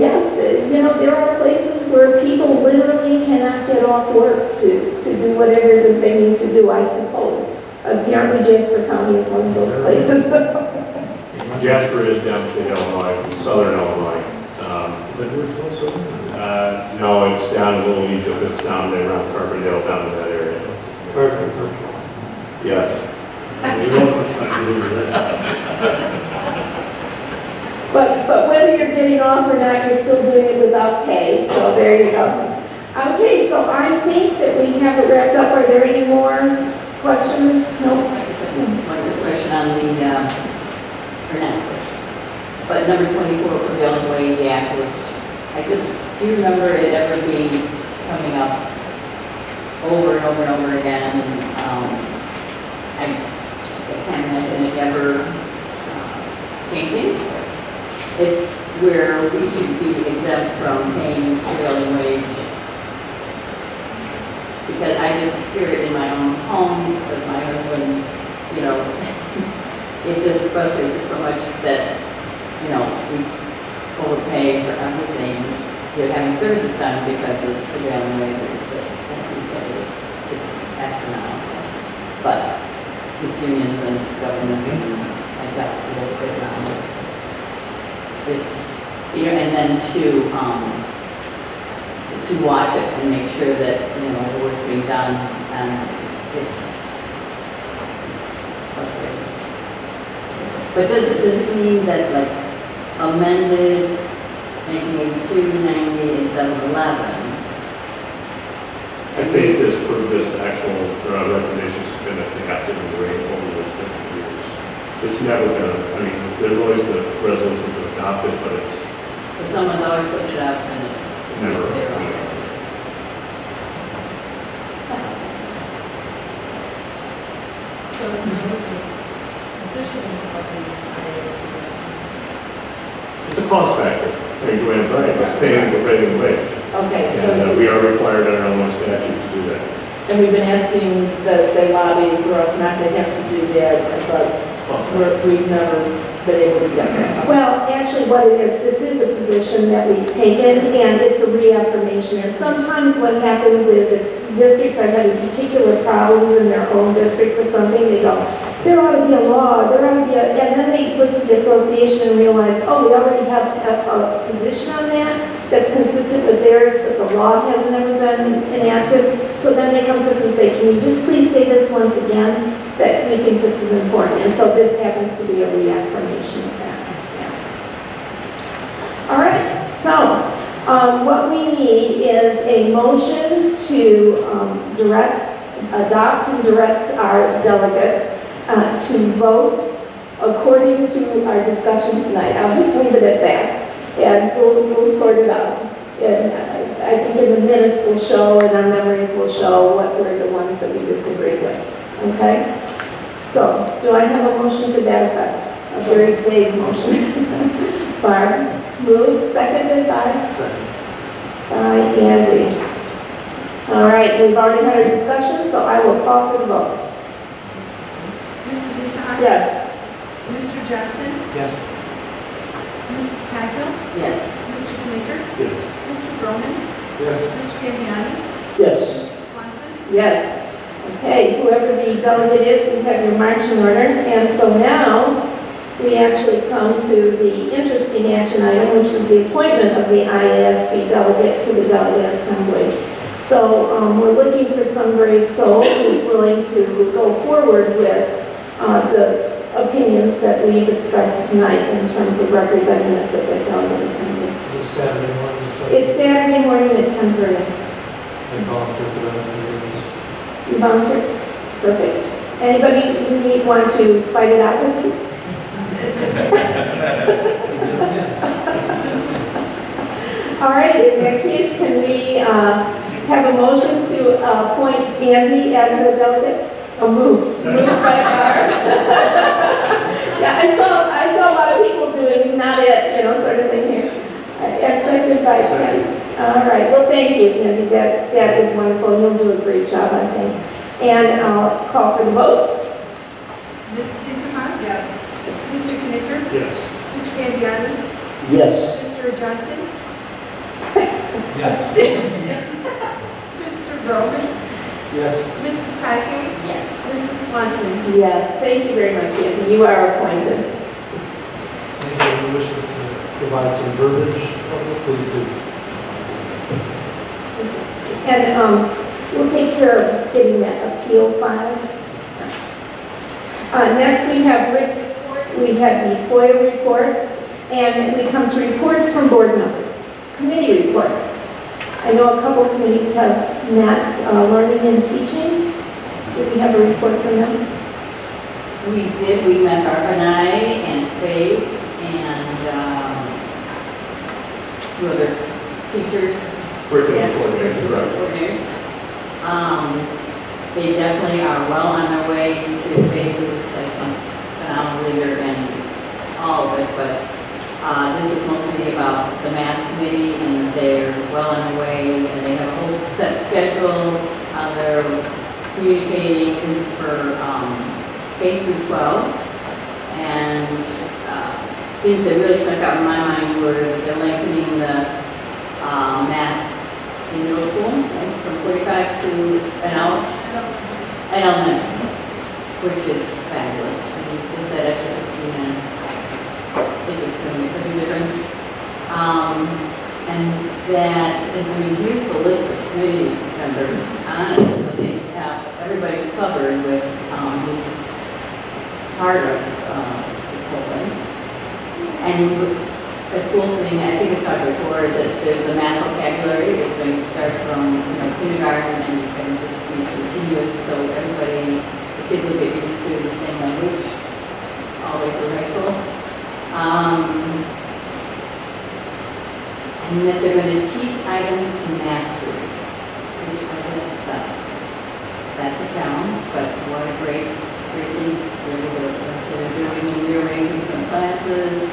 yes, there are places where people literally cannot get off work to do whatever it is they need to do, I suppose. Apparently Jasper County is one of those places. Jasper is downstate Illinois, southern Illinois. No, it's down in Little Egypt. It's down there around Carbondale, down in that area. Yes. But whether you're getting off or not, you're still doing it without pay, so there you go. Okay, so I think that we have it wrapped up. Are there any more questions? No? One quick question on the, or not question, but number 24, prevailing wage act, which do you remember it ever being coming up over and over and over again? And I can't imagine it ever changing. It's where we should be exempt from paying prevailing wage. Because I just hear it in my own home with my husband, it just frustrates it so much that, we overpay for everything. You're having services done because of prevailing wages that it's astronomical. But it's unions and government and like that, it's economic. It's, and then to watch it and make sure that, the work's being done, and it's frustrating. But does it mean that, like, amended 1982, 90, and 711? I think this actual recommendation has been adapted in the way over those 50 years. It's never been, there's always the resolution to adopt it, but it's So someone's always put it up and it's never. So the position of the cost factor. I mean, Joanne's right, it's paying the prevailing wage. Okay, And so, we are required under Illinois statute to do that. and we've been asking that they lobby for us not to have to do that, but we've never been able to get that. Well, actually what it is, this is a position that we've taken and it's a reaffirmation. And sometimes what happens is if districts are having particular problems in their own district with something, they go, there ought to be a law, there ought to be a, and then they look to the association and realize, oh, we already have a position on that that's consistent with theirs, but the law has never been enacted. So then they come to us and say, can you just please say this once again, that we think this is important. And so this happens to be a reaffirmation of that. Yeah. All right, so what we need is a motion to adopt and direct our delegates to vote according to our discussion tonight. I'll just leave it at that, and we'll sort it out. And I think in the minutes will show, and our memories will show what were the ones that we disagreed with. Okay? So, do I have a motion to that effect? A very vague motion. Barb, moved, seconded by Andy. All right, we've already had our discussion, so I will call for the vote. Mrs. Utah? Yes. Mr. Johnson? Yes. Mrs. Cahill? Yes. Mr. Knicker? Yes. Mr. Broman? Yes. Mr. Gambiani? Yes. Mrs. Swanson? Yes. Okay, whoever the delegate is, you have your marching order. And so now, we actually come to the interesting action item, which is the appointment of the IASB delegate to the delegate assembly. So we're looking for some brave soul who's willing to go forward with the opinions that we've expressed tonight in terms of representing us at the delegate assembly. Is it Saturday morning? It's Saturday morning at 10:30. I volunteer for that. You volunteer? Perfect. Anybody want to fight it out with you? All right, in that case, can we have a motion to appoint Andy as the delegate? So moved. Moved by Barb. Yeah, I saw a lot of people doing not it, sort of thing here. And seconded by Andy. All right, well, thank you, Andy. That is wonderful. You'll do a great job, I think. And I'll call for the vote. Mrs. Hintermeyer? Yes. Mr. Knicker? Yes. Mr. Gambiani? Yes. Mr. Johnson? Yes. Mr. Broman? Yes. Mrs. Cahill? Yes. Mrs. Swanson? Yes, thank you very much, Andy. You are appointed. Anybody who wishes to provide some verbiage, please do. And we'll take care of getting that appeal filed. Next, we have the FOIA report, and we come to reports from board members. Committee reports. I know a couple committees have met, learning and teaching. Did we have a report from them? We did. We met Barb and I and Faith and two other teachers. Curriculum coordinators, right. Coordinators. They definitely are well on their way to Faith is, I think, phenomenal leader and all of it, but this is mostly about the math committee, and they're well on their way, and they have a whole set schedule. They're communicating for K through 12, and things that really stuck out in my mind were they're lengthening the math in middle school, right, from 45 to an hour at elementary, which is fabulous. I mean, just that extra 15 minutes. I think it's going to make such a difference. And that, I mean, here's the list of committee members on it, so they have, everybody's covered with who's part of this whole thing. And the cool thing, I think it's talked before, is that there's the math vocabulary is going to start from kindergarten and just be continuous, so everybody, the kids will get used to the same language all the way through high school. And that they're going to teach items to mastery, which I guess that's a challenge, but what a great thing they're doing, rearranging some classes.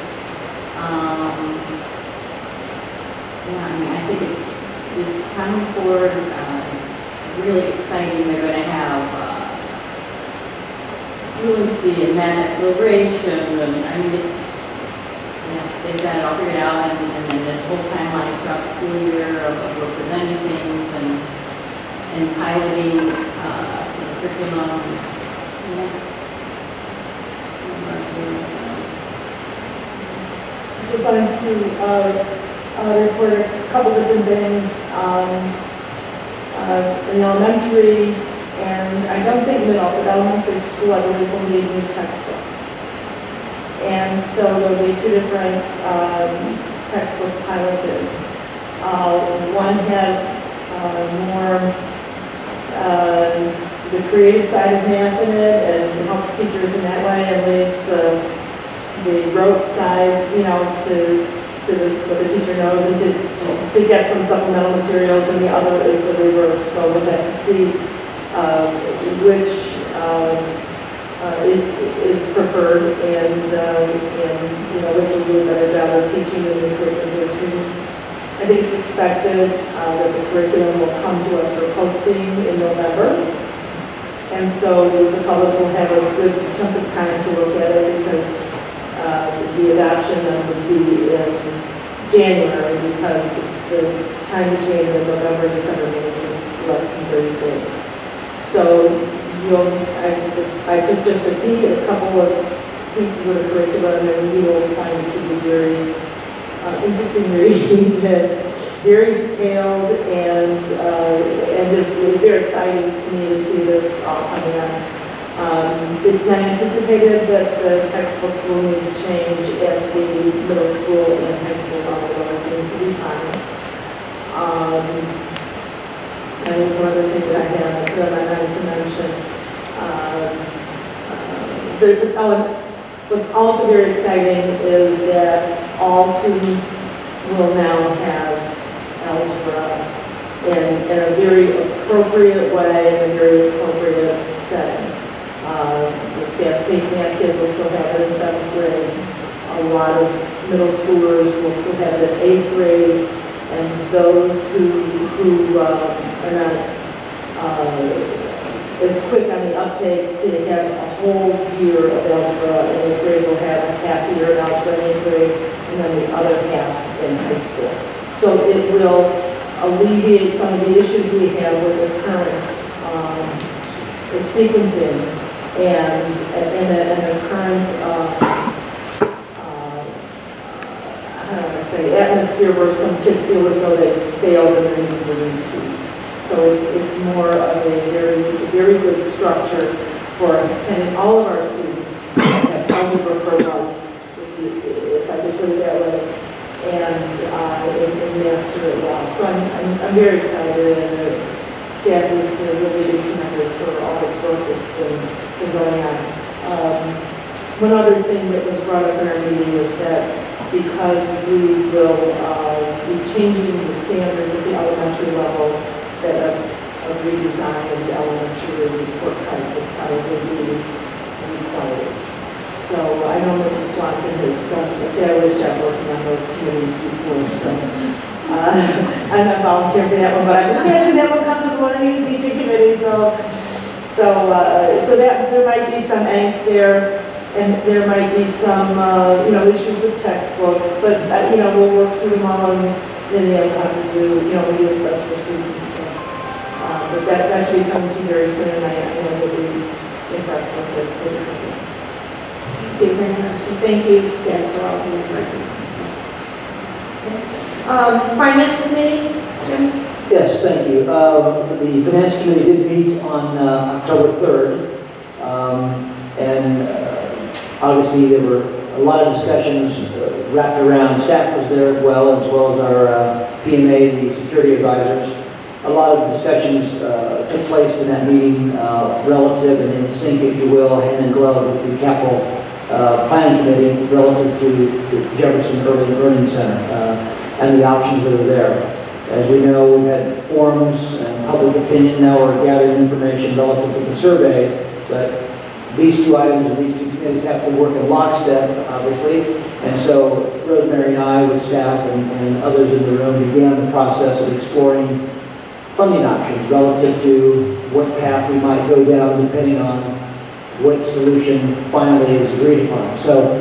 Yeah, I mean, I think it's coming forward, it's really exciting. They're going to have fluency and math exploration, and I mean, it's, they've got it all figured out, and then the whole timeline throughout the school year of presenting things and piloting the curriculum. I just wanted to report a couple different things. In elementary, and I don't think middle, but elementary school, I believe, will need new textbooks. And so there'll be two different textbooks piloted. One has more the creative side of math in it, and helps teachers in that way, and leaves the rote side, what the teacher knows and to get from supplemental materials, and the other is the reverse. So we'll have to see which is preferred, and which will do a better job of teaching the new curriculum to students. I think it's expected that the curriculum will come to us for posting in November, and so the public will have a good chunk of time to look at it, because the adoption would be in January, because the time between the November and December meetings is less than 30 days. So I took just a peek at a couple of pieces of the curriculum, and you will find it to be very interesting reading, very detailed, and it was very exciting to me to see this all coming on. It's not anticipated that the textbooks will need to change at the middle school and high school level. Those seem to be fine. And there's one other thing that I wanted to mention. What's also very exciting is that all students will now have algebra in a very appropriate way, in a very appropriate setting. The fast-paced math kids will still have it in 7th grade. A lot of middle schoolers will still have it in 8th grade, and those who are not as quick on the uptake to have a whole year of algebra in 8th grade will have a half year of algebra in 8th grade, and then the other half in high school. So it will alleviate some of the issues we have with the current sequencing and the current atmosphere where some kids feel as though they failed and they need to repeat. So it's more of a very good structure for and all of our students have algebra for life, if I could put it that way, and master it well. So I'm very excited, and the staff is to really be commended for all this work that's been going on. One other thing that was brought up in our meeting was that because we will be changing the standards at the elementary level, that a redesign of the elementary report card would probably be required. So I know Mrs. Swanson has done a fabulous job working on those committees before, so I'm not volunteering for that one, but I imagine that will come to one of these teaching committees. So that there might be some angst there, and there might be some issues with textbooks, but we'll work through them all, and then how to do we do what's best for students. But that should be coming to you very soon, and I will be impressed with it. Thank you very much, and thank you, staff, for all the work. Finance Committee, Jim? Yes, thank you. The Finance Committee did meet on October 3rd, and obviously there were a lot of discussions wrapped around, staff was there as well as our PMA, the security advisors. A lot of discussions took place in that meeting relative and in sync, if you will, hand in glove with the capital planning committee relative to the Jefferson Early Learning Center and the options that are there. As we know, we've had forums and public opinion. Now we're gathering information relative to the survey, but these two items and these two committees have to work in lockstep, obviously. And so Rosemary and I, with staff and others in the room, began the process of exploring funding options relative to what path we might go down depending on what solution finally is agreed upon. So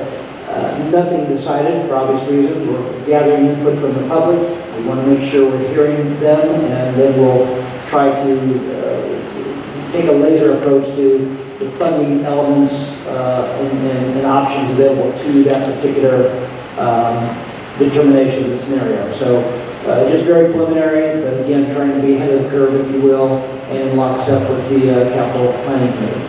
nothing decided for obvious reasons. We're gathering input from the public. We want to make sure we're hearing them, and then we'll try to take a laser approach to the funding elements and options available to that particular determination of the scenario. So just very preliminary, but again, trying to be ahead of the curve, if you will, and in lockstep with the capital planning committee.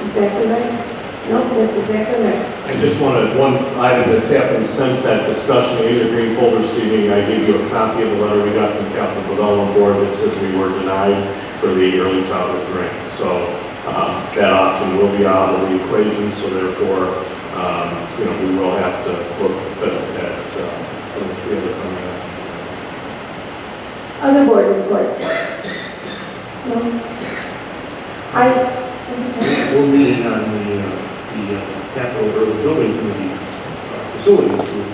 Exactly right. No, that's exactly right. I just wanted one item that's happened since that discussion in your green folder seating. I gave you a copy of the letter we got from the Capital Development Board that says we were denied for the early childhood grant. So that option will be out of the equation. So therefore, we will have to look at the other funding. Other board reports? No? We're meeting on the capital or the building committee facilities group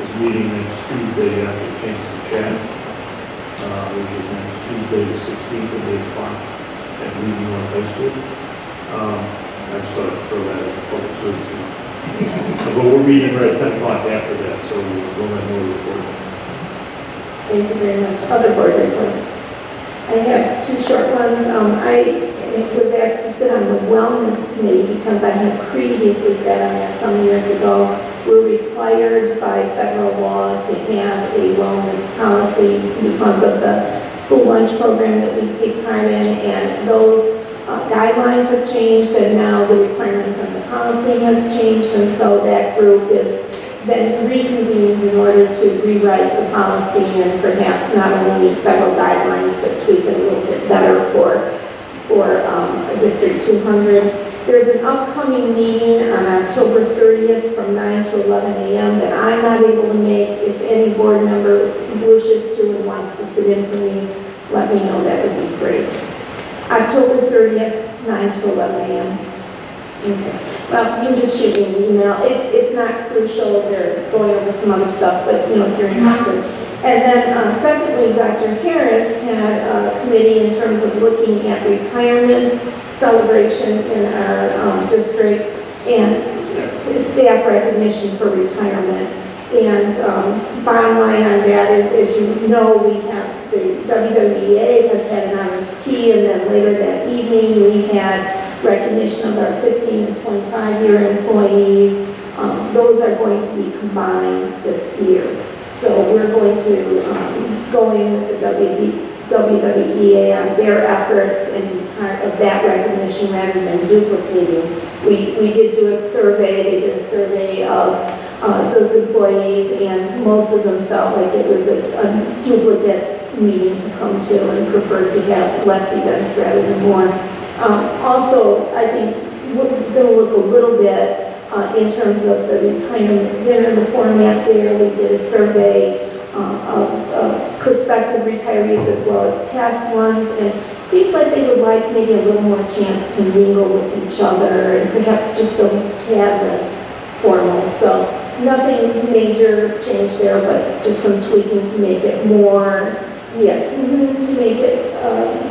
is meeting next Tuesday after the chance to chat, which is next Tuesday the 16th of 8 o'clock at Reading North High School. I just thought I'd throw that as a public service. But we're meeting right at 10 o'clock after that, so we'll have more report. Thank you very much. Other board reports? I have two short ones. I was asked to sit on the wellness committee because I had previously sat on that some years ago. We're required by federal law to have a wellness policy because of the school lunch program that we take part in, and those guidelines have changed, and now the requirements on the policy has changed, and so that group has been reconvened in order to rewrite the policy and perhaps not only meet federal guidelines but tweak it a little bit better for District 200. There's an upcoming meeting on October 30th from 9 to 11 a.m. that I'm not able to make. If any board member wishes to and wants to sit in for me, let me know. That would be great. October 30th, 9 to 11 a.m. Okay. Well, you can just shoot me an email. It's not crucial. They're going over some other stuff, but if you're interested. And then secondly, Dr. Harris had a committee in terms of looking at retirement celebration in our district and staff recognition for retirement. And bottom line on that is, as you know, we have the WWEA has had an honors tea, and then later that evening we had recognition of our 15 to 25-year employees. Those are going to be combined this year. So we're going to go in with the WWEA on their efforts and be part of that recognition rather than duplicating. We did do a survey. They did a survey of those employees, and most of them felt like it was a duplicate meeting to come to and preferred to have less events rather than more. Also, I think we're going to look a little bit in terms of the retirement dinner, the format there. We did a survey of prospective retirees as well as past ones, and it seems like they would like maybe a little more chance to mingle with each other and perhaps just a tad less formal. So nothing major change there, but just some tweaking to make it more, to make it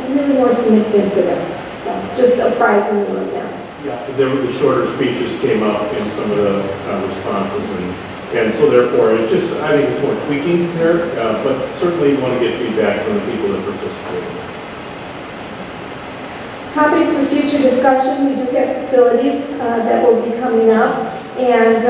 really more significant for them. So just apprising you of that. Yeah, the shorter speeches came up in some of the responses, and so therefore it's just, I think it's more tweaking there, but certainly you want to get feedback from the people that participate. Topics for future discussion, we do have facilities that will be coming up, and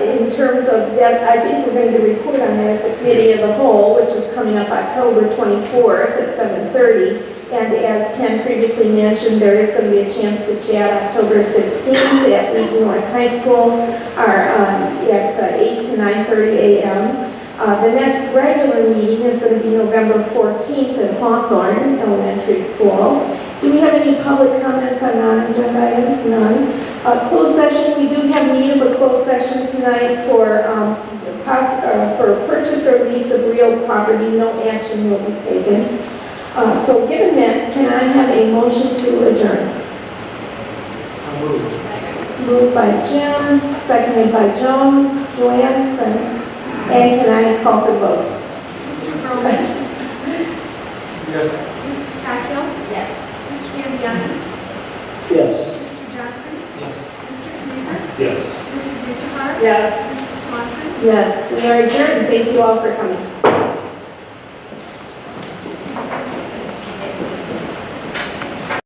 in terms of that, I think we're going to report on that at the Committee of the Whole, which is coming up October 24th at 7:30. And as Ken previously mentioned, there is going to be a chance to chat October 16th at Wheaton North High School at 8 to 9:30 a.m. The next regular meeting is going to be November 14th at Hawthorne Elementary School. Do we have any public comments on non-agenda items? None. Closed session, we do have need of a closed session tonight for purchase or lease of real property. No action will be taken. So given that, can I have a motion to adjourn? Moved by Jim, seconded by Joanne. And can I call for the vote? Mr. Froman? Yes. Mrs. Coghill? Yes. Mr. Gambiani? Yes. Mr. Johnson? Yes. Mr. Kniever? Yes. Mrs. Ingebar? Yes. Mrs. Swanson? Yes, we are adjourned. Thank you all for coming.